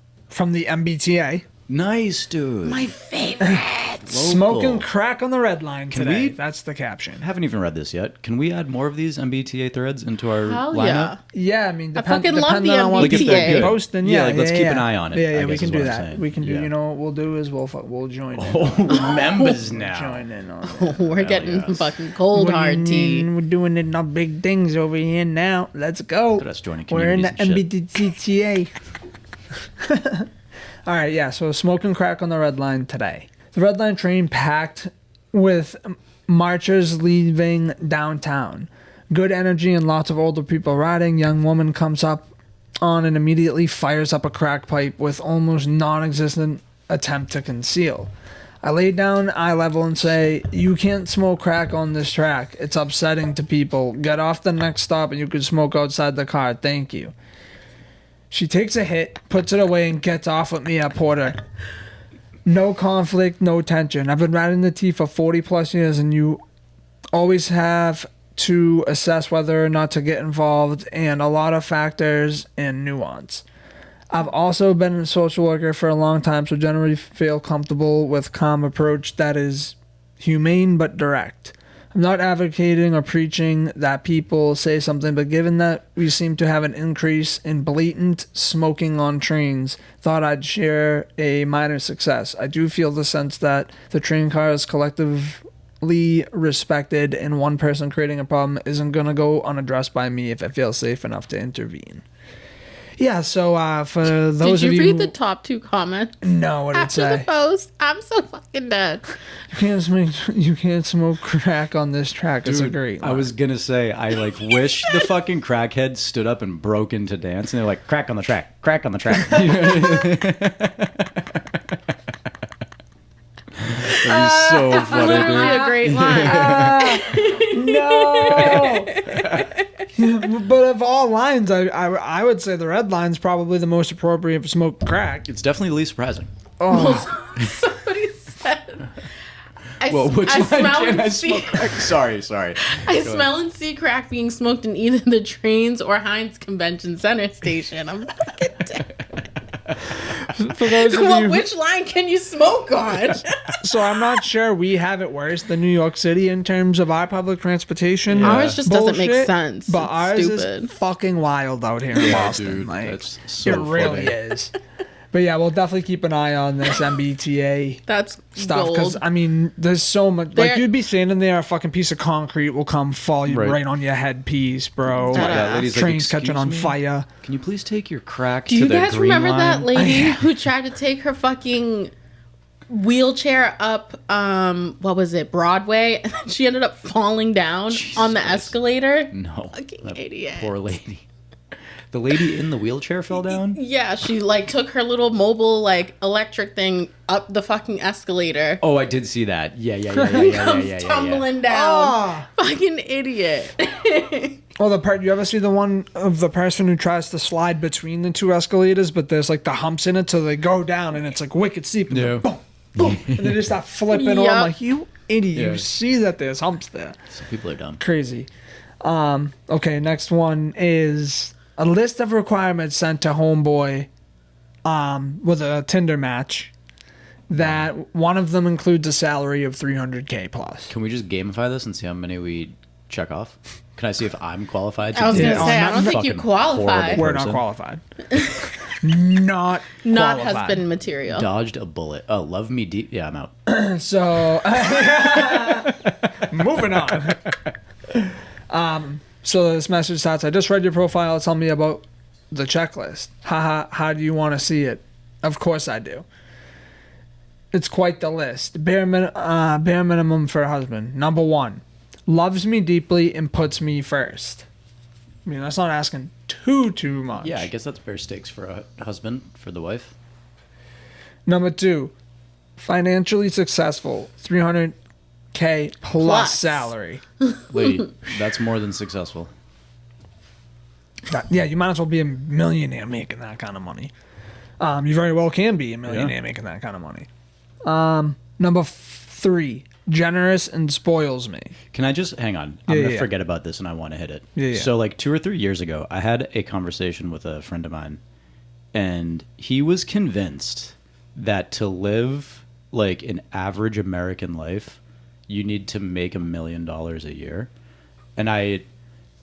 the MBTA. Nice, dude. My favorite. Smoking crack on the red line Can today. we- That's the caption. I haven't even read this yet. Can we add more of these MBTA threads into our Hell lineup? yeah. Yeah, I mean, fucking love the depending on what MBTA. people Like, if they're good. posting. Yeah, Yeah, like, let's keep an eye on it, Yeah, I we guess can is do what I'm that. saying. We can do. Yeah. You know what we'll do is we'll join in. Oh, members We'll now. join in on it. We're getting yes. fucking cold What do you hard tea. mean? We're doing it on big things over here now. Let's go. Look at us joining We're in the communities and MBTA. All right, yeah. So smoking crack on the red line today. The red line train packed with marchers leaving downtown. Good energy and lots of older people riding. Young woman comes up on and immediately fires up a crack pipe with almost non-existent attempt to conceal. I lay down eye level and say, "You can't smoke crack on this track. It's upsetting to people. Get off the next stop and you can smoke outside the car. Thank you." She takes a hit, puts it away, and gets off with me at Porter. No conflict, no tension. I've been riding the T for 40 plus years, and you always have to assess whether or not to get involved, and a lot of factors and nuance. I've also been a social worker for a long time, so generally feel comfortable with calm approach that is humane but direct. I'm not advocating or preaching that people say something, but given that we seem to have an increase in blatant smoking on trains, thought I'd share a minor success. I do feel the sense that the train car is collectively respected, and one person creating a problem isn't going to go unaddressed by me if it feels safe enough to intervene. Yeah, so for those Did of you you read the top two comments? No, what did it After say? the post, I'm so fucking dead. You can't smoke crack on this track. It's a Dude, great I line. was gonna say, I like wish the fucking crackheads stood up and broke into dance, and they're like, "Crack on the track, crack on the track." That'd be so funny, Literally dude. a great line. No. But of all lines, I would say the red line's probably the most appropriate for smoke crack. It's definitely the least surprising. Oh, Somebody said. Well, which I line smell can and I see- smoke crack? Sorry. I smell and see crack being smoked in either the trains or Heinz Convention Center station. I'm fucking dead. for those of Well, you, which line can you smoke on? so I'm not sure we have it worse than New York City in terms of our public transportation. Yeah. Ours just doesn't make bullshit, sense. But It's ours stupid. is fucking wild out here in Boston. dude, like, that's so it really funny. is. But yeah, we'll definitely keep an eye on this MBTA That's stuff because gold. I mean, there's so much. Like There- you'd be standing there, a fucking piece of concrete will come fall you Right. right on your headpiece, bro. Dead Yeah, ass. ladies like, Trains catching "Excuse on me? fire. Can you please take your crack Do to you the guys green remember line?" that lady who tried to take her fucking wheelchair up what was it, Broadway? And then she ended up falling down on the Jesus. escalator. No, Fucking that idiot. poor lady. The lady in the wheelchair fell down. Yeah, she like took her little mobile like electric thing up the fucking escalator. Oh, I did see that. Yeah. Comes tumbling down. Fucking idiot. Oh, the part you ever see the one of the person who tries to slide between the two escalators, but there's like the humps in it, so they go down and it's like wicked steep. And Yeah. boom, boom, and they just start flipping. Or I'm Yup. like, you idiot! Yeah. You see that there's humps there. Some people are dumb. Crazy. Okay, next one is a list of requirements sent to homeboy with a Tinder match. That one of them includes a salary of $300K plus. Can we just gamify this and see how many we check off? Can I see if I'm qualified? I was Yeah. gonna say, I don't think you Fucking qualify. horrible. We're not person. qualified. Not Not qualified. husband material. Dodged a bullet. Oh, love me deep. Yeah, I'm out. So, moving on. So this message starts, I just read your profile. Tell me about the checklist. Haha, how do you want to see it? Of course I do. It's quite the list. Bare minimum for a husband. Number 1, loves me deeply and puts me first. I mean, that's not asking too much. Yeah, I guess that's bare stakes for a husband, for the wife. Number 2, financially successful. $300K plus salary. Lady, that's more than successful. Yeah, you might as well be a millionaire making that kind of money. You very well can be a millionaire making that kind of money. Number 3, generous and spoils me. Can I just hang on? I'm gonna forget about this, and I want to hit it. Yeah. So like 2 or 3 years ago, I had a conversation with a friend of mine, and he was convinced that to live like an average American life, you need to make $1 million a year. And I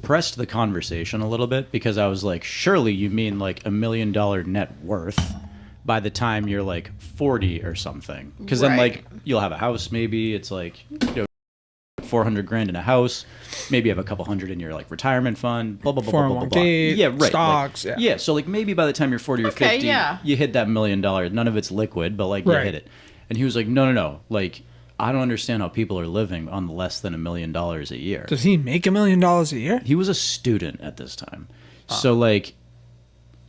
pressed the conversation a little bit because I was like, surely you mean like $1 million net worth by the time you're like 40 or something. Because then like you'll have a house, maybe it's like, you know, 400 grand in a house, maybe you have a couple hundred in your like retirement fund, blah blah blah blah blah blah. Yeah, right. Stocks. Like, yeah. So like maybe by the time you're 40 or 50, you hit that $1 million. None of it's liquid, but like you hit it. And he was like, no. Like, I don't understand how people are living on less than $1 million a year. Does he make $1 million a year? He was a student at this time. So like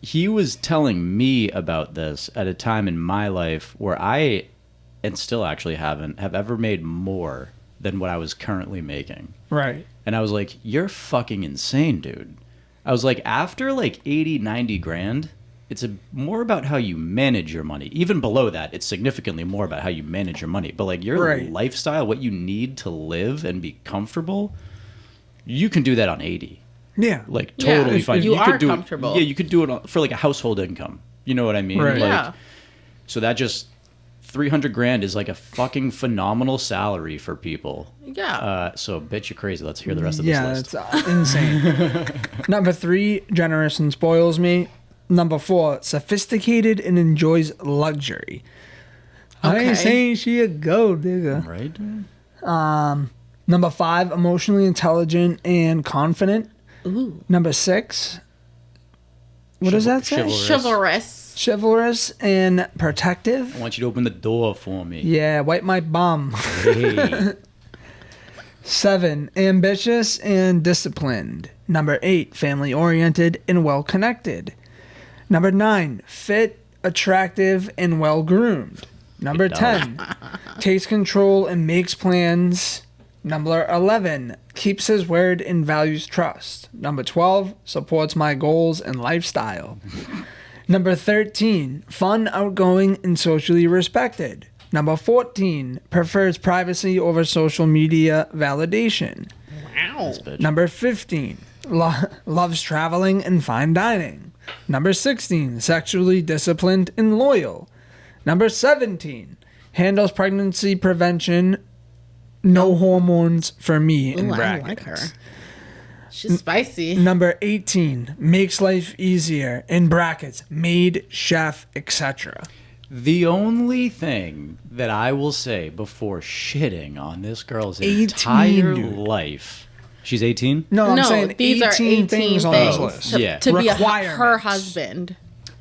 he was telling me about this at a time in my life where I, and still actually have ever made more than what I was currently making. Right. And I was like, you're fucking insane, dude. I was like, after like 80, 90 grand, it's more about how you manage your money. Even below that, it's significantly more about how you manage your money. But like your lifestyle, what you need to live and be comfortable, you can do that on 80. Yeah. Like totally fine. You are could do comfortable. You could do it for like a household income. You know what I mean? Right. Like, so that just 300 grand is like a fucking phenomenal salary for people. Yeah. So bitch, you're crazy. Let's hear the rest of this list. Yeah, it's insane. Number 3, generous and spoils me. Number 4, sophisticated and enjoys luxury. I ain't saying she a gold digger. Right? Number 5, emotionally intelligent and confident. Ooh. Number 6, what does that say? Chivalrous and protective. I want you to open the door for me. Yeah, wipe my bum. Hey. 7, ambitious and disciplined. Number 8, family oriented and well connected. Number 9, fit, attractive, and well groomed. Number 10, takes control and makes plans. Number 11, keeps his word and values trust. Number 12, supports my goals and lifestyle. Number 13, fun, outgoing, and socially respected. Number 14, prefers privacy over social media validation. Wow. Number 15, loves traveling and fine dining. Number 16, sexually disciplined and loyal. Number 17, handles pregnancy prevention. No hormones for me in brackets. I like her. She's spicy. Number 18, makes life easier in brackets, maid, chef, etc. The only thing that I will say before shitting on this girl's entire life. She's 18? No, I'm saying these 18 are things on this list. To be her husband.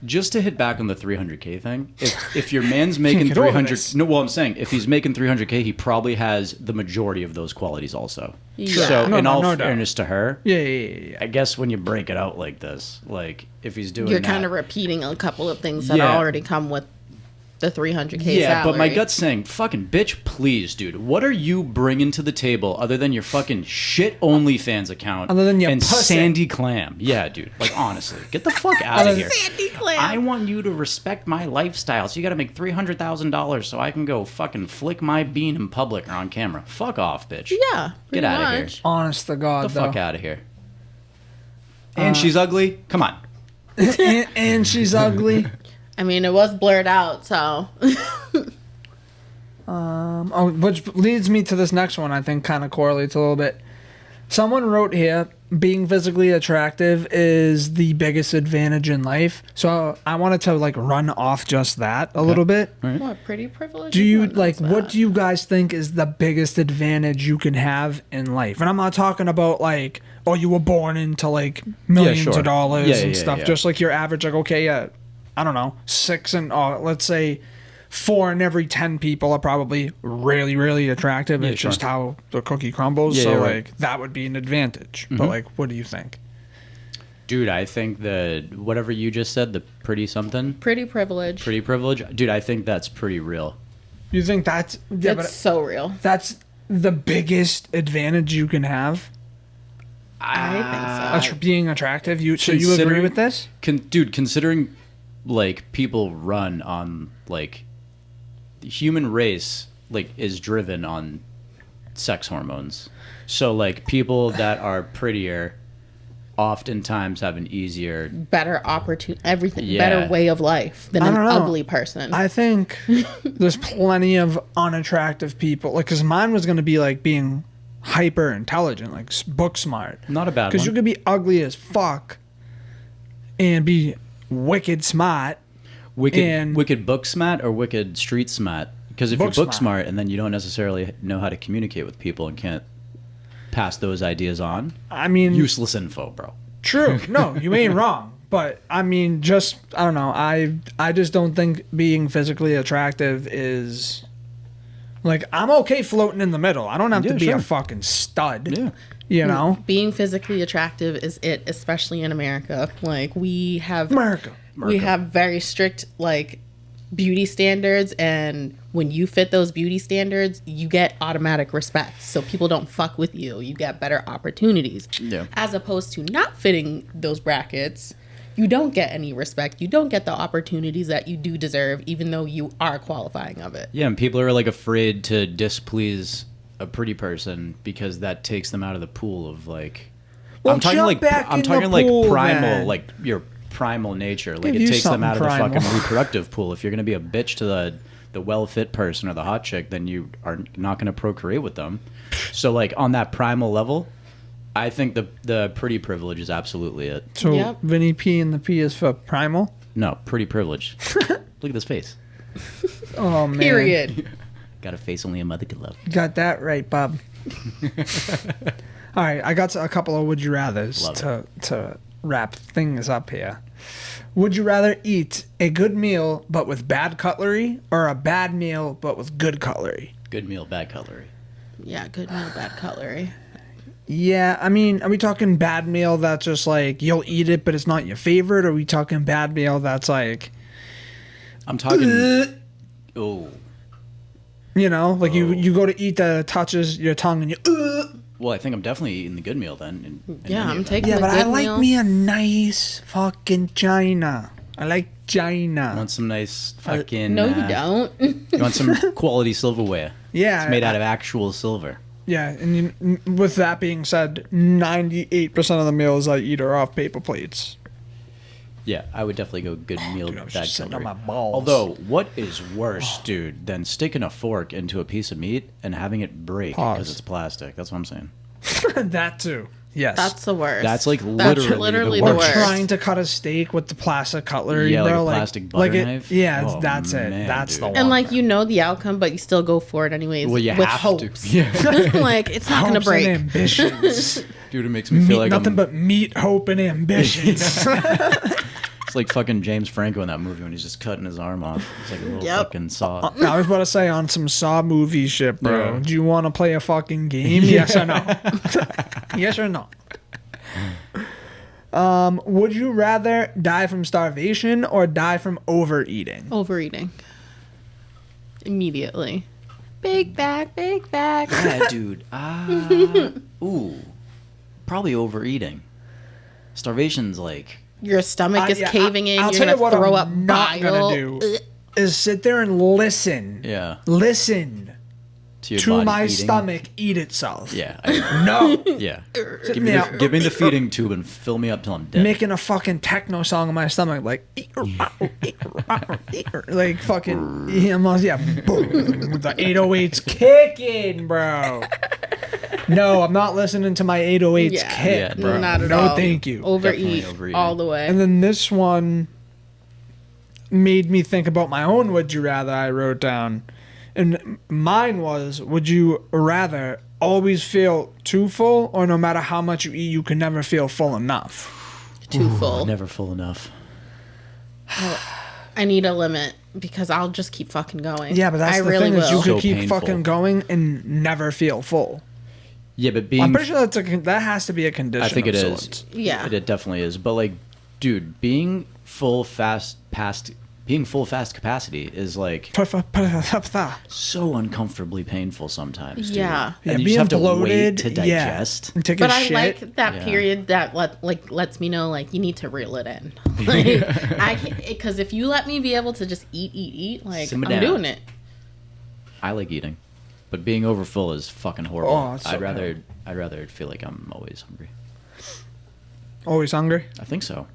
Just to hit back on the 300K thing, if your man's making 300, no, well, I'm saying if he's making 300K, he probably has the majority of those qualities also. Yeah. So in all fairness to her, yeah. I guess when you break it out like this, like if he's doing, you're kind of repeating a couple of things that already come with the 300K salary. But my gut's saying, fucking bitch, please, dude. What are you bringing to the table other than your fucking shit OnlyFans account other than your and pussy. Sandy Clam? Yeah, dude. Like, honestly, get the fuck out of here. Sandy Clam. I want you to respect my lifestyle, so you got to make $300,000 so I can go fucking flick my bean in public or on camera. Fuck off, bitch. Yeah, get out of here. Honest to God, Get the fuck out of here. And she's ugly. Come on. and she's ugly. I mean, it was blurred out, so. Which leads me to this next one. I think kind of correlates a little bit. Someone wrote here, being physically attractive is the biggest advantage in life. So I wanted to like run off just that a little bit. Right. What, pretty privilege? Do you like? What do you guys think is the biggest advantage you can have in life? And I'm not talking about like, oh, you were born into like millions of dollars and stuff. Just like your average, like okay, I don't know, 6 and let's say 4 in every 10 people are probably really, really attractive. It's just how the cookie crumbles. Like that would be an advantage. But like, what do you think? Dude, I think that whatever you just said, the pretty something. Pretty privilege. Pretty privilege. Dude, I think that's pretty real. You think that's... Yeah, it's so real. That's the biggest advantage you can have? I think so. Being attractive? So you agree with this? Dude, considering like people run on like the human race like is driven on sex hormones. So like people that are prettier oftentimes have an easier, better opportunity, everything, Yeah. better way of life than I an don't know. ugly person. I think there's plenty of unattractive people. Like, because mine was going to be like being hyper intelligent, like book smart. not a bad Because one. you could be ugly as fuck and wicked smart. and- wicked book smart or wicked street smart? Because if Book you're book smart. smart and then you don't necessarily know how to communicate with people and can't pass those ideas on, I mean, useless info, bro. true. No, you ain't wrong. But I mean, just I don't know. I just don't think being physically attractive is like I'm okay floating in the middle. I don't have Yeah, to be sure. a fucking stud. Yeah. You know, Being physically attractive is it, especially in America. Like we have America. we have very strict like beauty standards, and when you fit those beauty standards, you get automatic respect. So people don't fuck with you. You get better opportunities. Yeah. As opposed to not fitting those brackets, you don't get any respect. You don't get the opportunities that you do deserve, even though you are qualifying of it. Yeah, and people are like afraid to displease a pretty person because that takes them out of the pool of like. Well, I'm talking jump like back I'm in talking the like pool, primal, then. like your primal nature. Like Give it you takes them something out of the primal. fucking reproductive pool. If you're gonna be a bitch to the well-fit person or the hot chick, then you are not gonna procreate with them. So like on that primal level, I think the pretty privilege is absolutely it. So Yep. Vinny P and the P is for primal. No, pretty privilege. Look at this face. Oh man, Period. Got a face only a mother could love. Got that right, Bob. All right, I got a couple of would you rather's Love to wrap things up here. Would you rather eat a good meal but with bad cutlery, or a bad meal but with good cutlery? Good meal, bad cutlery. Yeah, good meal, bad cutlery. Yeah, I mean, are we talking bad meal that's just like you'll eat it but it's not your favorite, or are we talking bad meal that's like, I'm talking. Oh. you know, like you go to eat that it touches your tongue and you. Well, I think I'm definitely eating the good meal then. Yeah, any I'm event. taking Yeah, the but good I like meal. me a nice fucking china. I like china. Want some nice fucking. No, you don't. You want some quality silverware? Yeah, It's made out of actual silver. Yeah, and with that being said, 98% of the meals I eat are off paper plates. Yeah, I would definitely go good meal, Dude, I was bad just sitting on cutlery. my balls. Although, what is worse, dude, than sticking a fork into a piece of meat and having it break Pause. because it's plastic? That's what I'm saying. That too. Yes. That's the worst. That's like That's literally the or worst. trying to cut a steak with the plastic cutlery. Yeah, like they're a plastic butter like it, knife? Yeah, Oh, that's it. man, That's dude. the one. And like you know the outcome, but you still go for it anyways. Well, you with have hopes. to. Yeah. Like it's not gonna Hopes break. and ambitions. Dude, it makes me feel like nothing I'm, but meat, hope, and ambitions. it's like fucking James Franco in that movie when he's just cutting his arm off. It's like a little Yep. fucking saw. I was about to say on some Saw movie shit, bro. Yeah. Do you want to play a fucking game? Yes or no? Yes or no? Would you rather die from starvation or die from overeating? Overeating. Immediately. Big back, big back. Yeah, dude. Ooh. Probably overeating. Starvation's like. Your stomach is Yeah, caving in. I'll You're tell gonna you what throw I'm up not bile. gonna do is sit there and listen. Yeah. Listen To, your to body my eating. stomach eat itself. Yeah. No. Yeah. Give Yeah. give me the feeding tube and fill me up till I'm dead. Making a fucking techno song in my stomach, like, like fucking, yeah, boom, with the 808s kicking, bro. No, I'm not listening to my 808s Yeah, kick, Yeah, bro. not at no, all. thank you. Overeat Definitely overeating. all the way. And then this one made me think about my own would you rather I wrote down. And mine was, would you rather always feel too full, or no matter how much you eat, you can never feel full enough? Too full. Never full enough. I need a limit because I'll just keep fucking going. Yeah, but that's I the really thing is you will. could So keep painful. fucking going and never feel full. Yeah, but being. I'm pretty sure that has to be a condition. I think of it sorts. is. Yeah. It definitely is. But like, dude, being full fast past being full fast capacity is like so uncomfortably painful sometimes. Dude. Yeah. And you being just have to bloated, wait to digest. and take But a I shit. like that period that lets me know like you need to reel it in. Like I can, because if you let me be able to just eat, like Simmer I'm down. doing it. I like eating, but being overfull is fucking horrible. Oh, it's so I'd rather feel like I'm always hungry. Always hungry. I think so.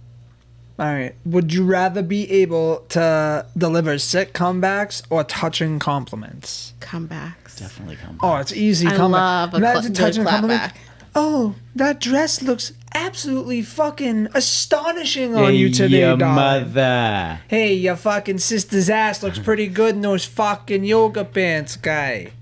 All right. Would you rather be able to deliver sick comebacks or touching compliments? Comebacks. Definitely come. Oh, it's easy. I love a Imagine good touching clap compliment. back. Oh, that dress looks absolutely fucking astonishing on you today, darling. mother. Hey, your fucking sister's ass looks pretty good in those fucking yoga pants, guy.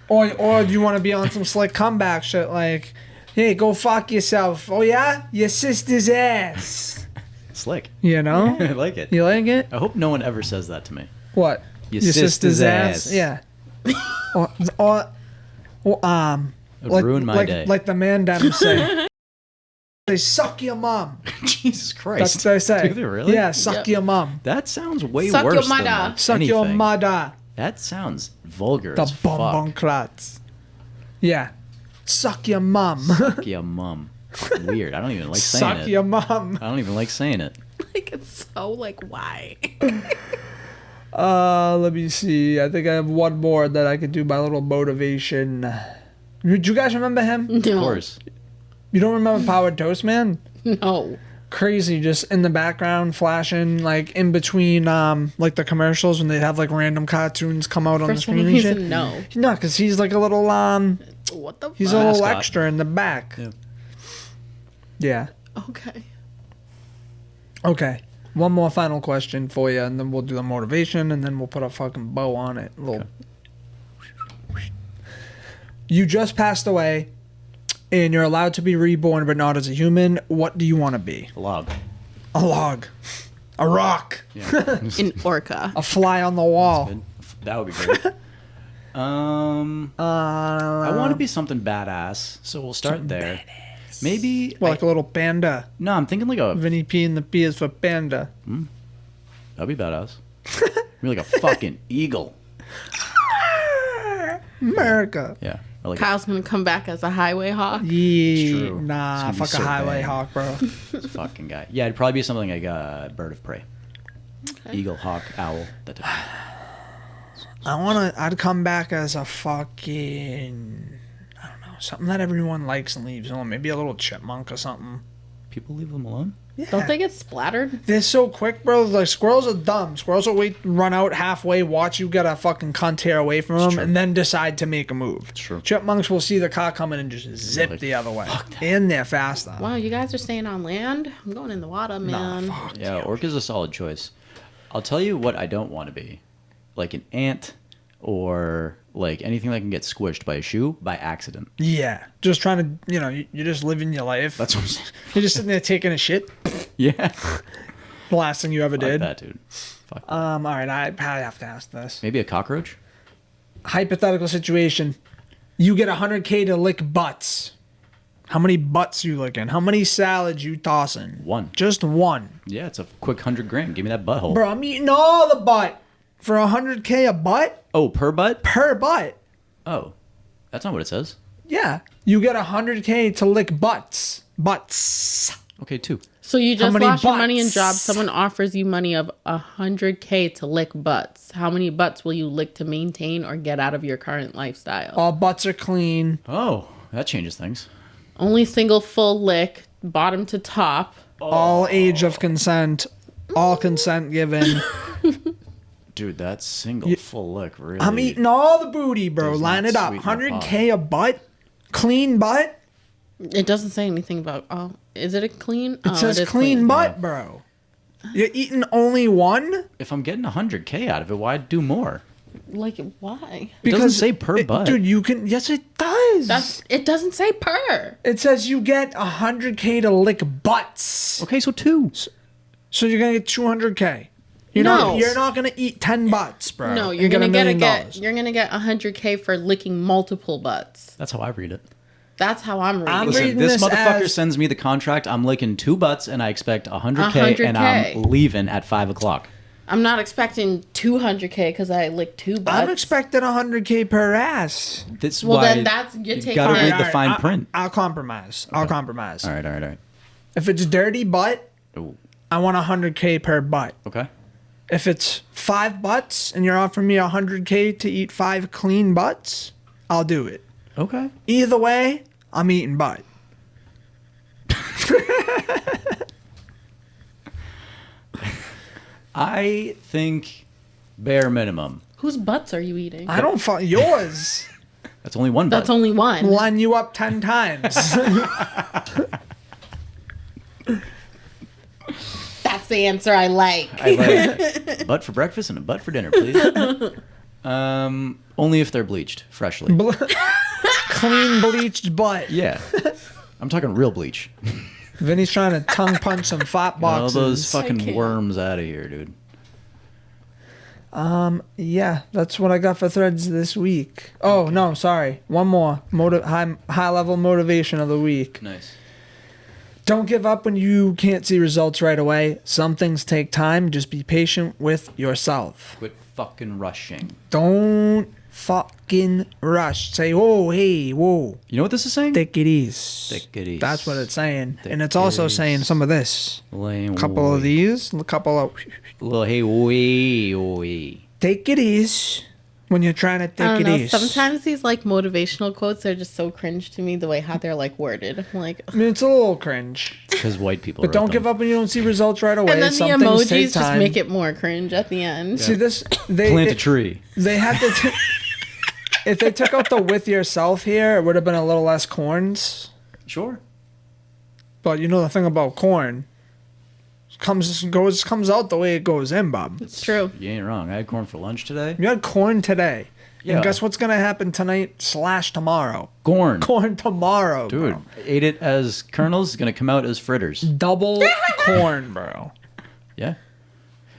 Or do you want to be on some slick comeback shit like, hey, go fuck yourself. Oh yeah? Your sister's ass. Slick. You know? I like it. You like it? I hope no one ever says that to me. What? Your sister's ass. Yeah. or It would ruin my like, day. Like the man down say. They suck your mom. Jesus Christ. That's what they say. Do they really? Yeah, suck your mom. That sounds way Suck worse your than mother. Suck your anything. mother. That sounds vulgar The as fuck. bonbon clots. Yeah. Suck your mom. Suck your mum. Weird. I don't even like saying Suck it. your mom. I don't even like saying it. Like it's so like why? Let me see. I think I have one more that I could do my little motivation. Do you guys remember him? No. Of course. You don't remember Powered Toast Man? No. Crazy, just in the background flashing, like in between like the commercials when they have like random cartoons come out on For the some screen and shit. reason, no. No, because he's like a little What the he's fuck? a little Mascot. extra in the back. Yeah. Yeah. Okay. Okay. One more final question for you, and then we'll do the motivation, and then we'll put a fucking bow on it. You just passed away, and you're allowed to be reborn, but not as a human. What do you want to be? A log. A log. A rock. Yeah. An orca. A fly on the wall. Good. That would be great. I want to be something badass, so we'll start there. Maybe Like a little panda. no, I'm thinking like a Vinny P and the P is for panda. that'd be badass. Maybe like a fucking eagle. America. Yeah. Or like Kyle's gonna come back as a highway hawk. Yeah. true. Nah, It's gonna fuck be a so highway vain. hawk, bro. a fucking guy. Yeah, it'd probably be something like a bird of prey. Eagle, hawk, owl, that type of I'd come back as a fucking, I don't know, something that everyone likes and leaves alone. Maybe a little chipmunk or something. People leave them alone? Yeah. Don't they get splattered? They're so quick, bro. Like, squirrels are dumb. Squirrels will run out halfway, watch you get a fucking cunt tear away from them, true. and then decide to make a move. True. Chipmunks will see the car coming and just zip like, the other way. And they're faster. Wow, you guys are staying on land? I'm going in the water, man. Fuck. Yeah, orca's a solid choice. I'll tell you what I don't want to be. Like an ant or like anything that can get squished by a shoe by accident. Yeah. Just trying to, you're just living your life. That's what I'm saying. You're just sitting there taking a shit. Yeah. The last thing you ever Fuck did. that, dude. Fuck that. All right, I probably have to ask this. Maybe a cockroach? Hypothetical situation. You get 100K to lick butts. How many butts you licking? How many salads you tossing? One. Just one. Yeah, it's a quick 100 grand. Give me that butthole. Bro, I'm eating all the butt. For 100K a butt? Oh, per butt? Per butt. Oh, that's not what it says. Yeah. You get 100K to lick butts. Butts. Okay, 2. So you just many lost your money in butts? jobs. Someone offers you money of 100K to lick butts. How many butts will you lick to maintain or get out of your current lifestyle? All butts are clean. Oh, that changes things. Only single full lick, bottom to top. All age of consent. All consent given. Dude, that single full lick really. I'm eating all the booty, bro. Does Line not it up. sweeten the 100K a butt? Clean butt? It doesn't say anything about. Oh, is it a clean? It says clean butt, bro. You're eating only one? If I'm getting 100K out of it, why do more? Like why? It doesn't say per butt. Dude, you can. Yes, it does. It doesn't say per. It says you get 100K to lick butts. Okay, so 2. So you're gonna get 200K. No. You're not gonna eat 10 butts, bro. No, and you're gonna $1 million. you're gonna get 100K for licking multiple butts. That's how I read it. That's how I'm reading. I'm it. Listen, reading this this motherfucker as- sends me the contract. I'm licking 2 butts, and I expect 100K, and 100K. I'm leaving at 5 o'clock. I'm not expecting 200K because I licked 2 butts. I'm expecting 100K per ass. This Well, why then that's you're you taking gotta it. read the fine print. I'll compromise. I'll compromise. All right. If it's dirty butt, Ooh, I want 100K per butt. okay. If it's 5 butts and you're offering me 100K to eat 5 clean butts, I'll do it. Okay. Either way, I'm eating butt. I think bare minimum. Whose butts are you eating? I don't fuck yours. That's only one butt. That's only one. Line you up 10 times. That's the answer I like. I like butt for breakfast and a butt for dinner, please. Only if they're bleached freshly. Clean bleached butt. Yeah. I'm talking real bleach. Vinny's trying to tongue punch some fat All boxes. those fucking can't. worms out of here, dude. Yeah, that's what I got for threads this week. Oh, no, sorry. One more. High level motivation of the week. Nice. Don't give up when you can't see results right away. Some things take time. Just be patient with yourself. Quit fucking rushing. Don't fucking rush. Say, whoa, hey, whoa. You know what this is saying? Take it easy. Take it easy. That's what it's saying. Take And it's also it saying easy. some of this. Lame A couple of these. A couple of... Little hey wee. Take it easy when you're trying to I take don't it know. easy. Sometimes these like motivational quotes are just so cringe to me. The way how they're like worded. I'm like, I mean, it's a little cringe. Because white people. But don't give up when you don't see results right away. and then the Some things take emojis just time. make it more cringe at the end. See this? They Plant a tree. They had to. If they took out the with yourself here, it would have been a little less corns. Sure. But you know the thing about corn, comes out the way it goes in, Bob. It's true. You ain't wrong. I had corn for lunch today. You had corn today. Yeah. And guess what's gonna happen tonight / tomorrow? Corn. Corn tomorrow, Dude, bro. ate it as kernels. It's gonna come out as fritters. Double corn, bro. Yeah.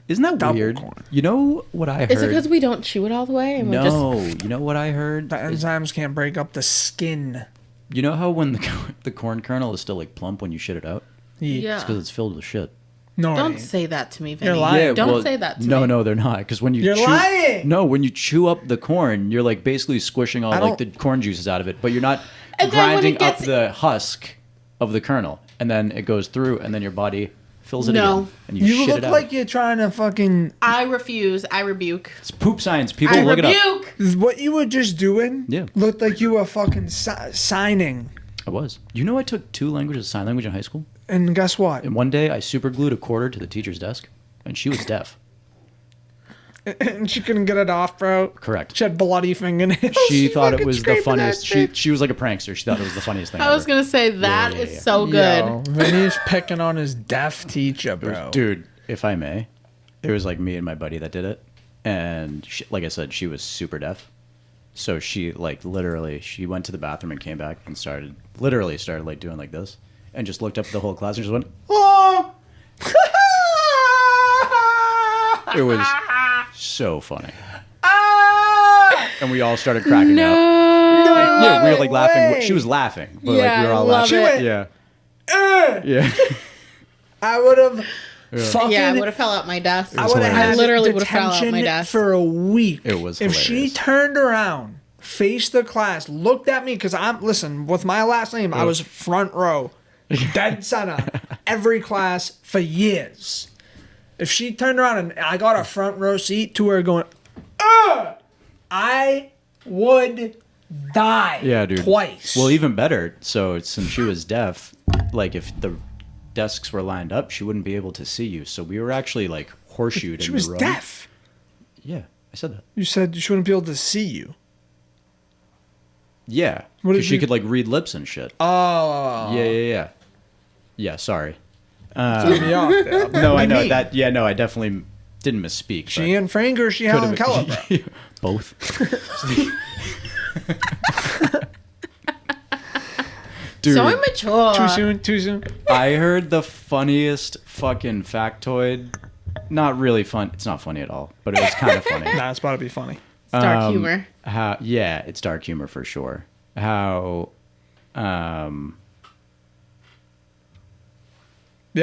Isn't that Double weird? corn. You know what I heard? Is it because we don't chew it all the way? And we're No. You know what I heard? The enzymes can't break up the skin. You know how when the corn kernel is still like plump when you shit it out? Yeah. It's because it's filled with shit. No, it Don't ain't. say that to me, Vinny. You're lying. Don't say that to me. No, they're not. Because when you You're chew, lying! No, when you chew up the corn, you're like basically squishing all I like the don't- corn juices out of it, but you're not And then when grinding it up gets- the husk of the kernel, and then it goes through, and then your body fills it No. again, and you, You shit look it out. like you're trying to fucking. I refuse. I rebuke. It's poop science. People I look it up. rebuke. What you were just doing Yeah. looked like you were fucking signing. I was. You know, I took 2 languages of sign language in high school, And guess what? and one day I super glued a quarter to the teacher's desk, and she was deaf. And she couldn't get it off, bro. Correct. She had bloody fingernails. She thought it fucking was the scraping funniest. that She was like a prankster. She thought it was the funniest thing. I was ever. gonna say that yeah, is yeah. so shit. good. Yo, Vinny's picking on his deaf teacher, bro. Dude, if I may, it was like me and my buddy that did it, and she, like I said, she was super deaf. So she like literally, she went to the bathroom and came back and started like doing like this, and just looked up at the whole class and just went, "Oh!" It was so funny, and we all started cracking up. Yeah, we were like laughing. She was laughing, but like we were all love laughing. it. Yeah, yeah. I would have fucking. Yeah, I would have fell out my desk. I would have hilarious. had literally would have fell out detention my desk. for a week. It was if she hilarious. turned around, faced the class, looked at me because listen with my last name, I was front row, dead center, every class for years. If she turned around and I got a front row seat to her going, I would die. Yeah, dude. Twice. Well, even better. So since she was deaf, like if the desks were lined up, she wouldn't be able to see you. So we were actually like horseshoed she in was the room. deaf. Yeah, I said that. You said she wouldn't be able to see you. Yeah, What did because she you- could like read lips and shit. Oh. Yeah. Yeah, sorry. Threw me off there. No, I know mean? that. Yeah, no, I definitely didn't misspeak. She Anne Frank or she Helen Keller, bro? Both. Dude, So immature. Too soon. I heard the funniest fucking factoid. Not really fun. It's not funny at all, but it was kind of funny. Nah, it's about to be funny. It's dark humor. Yeah, it's dark humor for sure. How Yeah,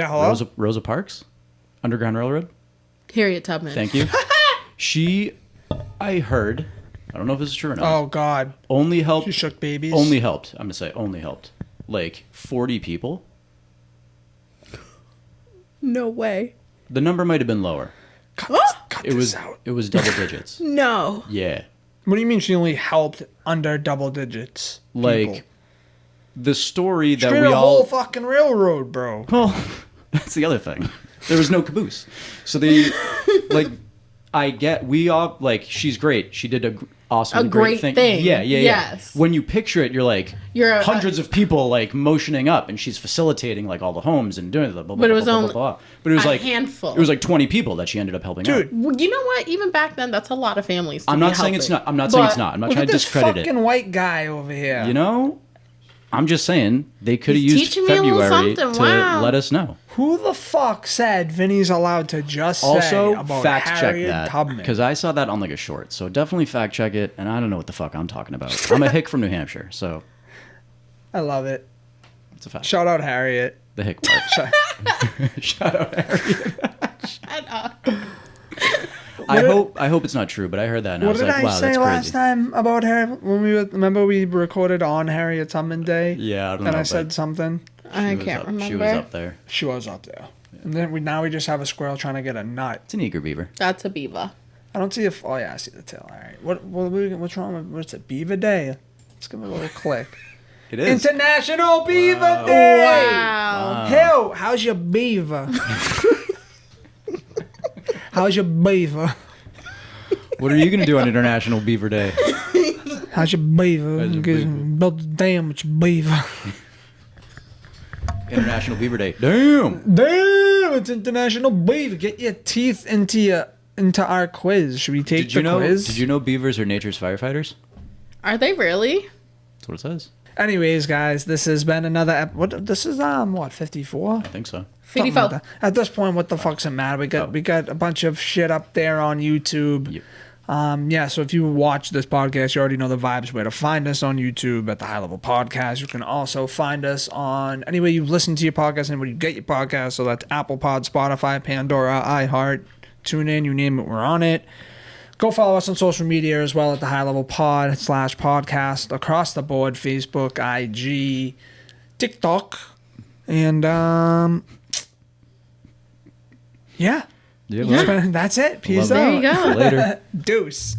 hello? Rosa Parks, Underground Railroad. Harriet Tubman. Thank you. I heard, I don't know if this is true or not. Oh, God. Only helped. She shook babies. Only helped. I'm gonna say only helped. Like 40 people. No way. The number might have been lower. Cut It this was. out. It was double digits. No. Yeah. What do you mean she only helped under double digits? Like people? the story that Straight we a all. whole fucking railroad, bro. Well, that's the other thing. There was no caboose. So they, like, we all, like, she's great. She did a great thing. Yeah. Yes. When you picture it, you're like, You're hundreds of people, like, motioning up, and she's facilitating, like, all the homes and doing the blah, blah, But it was blah, blah, only blah, blah. But it was a like, handful. It was like 20 people that she ended up helping Dude. out. Well, you know what? Even back then, that's a lot of families. To I'm be not saying it's helping. not. I'm not saying it's But not. I'm not Look trying at to this discredit fucking it. white guy over here. You know? I'm just saying they could have He's used teaching me a little February to something. Wow. let us know. Who the fuck said Vinny's allowed to just Also, say about fact check Harriet that Tubman? because I saw that on like a short. So definitely fact check it. And I don't know what the fuck I'm talking about. I'm a hick from New Hampshire, so I love it. it's a fact. Shout out Harriet. The hick part. Shout out Harriet. Shut up. I hope it's not true, but I heard that and I What was did like, I wow, say that's last crazy. time about Harriet? When remember we recorded on Harriet Tubman Day? Yeah, I don't And know. I said but something. I she was can't up- remember. She was up there. She was up there. And then now we just have a squirrel trying to get a nut. It's an eager beaver. That's a beaver. I don't see if. Oh yeah, I see the tail. All right. What's wrong with what's it? Beaver Day. Let's give it a little click. It is. International Beaver Day. Wow. Hell, how's your beaver? How's your beaver? What are you gonna do on International Beaver Day? How's your beaver? How's your beaver? Build a dam with your beaver. International Beaver Day. Damn. Damn, it's International Beaver. Get your teeth into our quiz. Should we take Did you the know? quiz? Did you know beavers are nature's firefighters? Are they really? That's what it says. Anyways, guys, this has been another. What? This is what 54. I think so. Something 54. like that. At this point, what the fuck's it matter? We got a bunch of shit up there on YouTube. Yep. Yeah, so if you watch this podcast, you already know the vibes where to find us on YouTube at the High Level Podcast. You can also find us on anywhere you listen to your podcast, anywhere you get your podcast. So that's Apple Pod, Spotify, Pandora, iHeart, TuneIn, you name it, we're on it. Go follow us on social media as well at the High Level Pod /podcast across the board, Facebook, IG, TikTok, and yeah. Yeah. That's it. Peace Love out. it. There you go. Later. Deuce.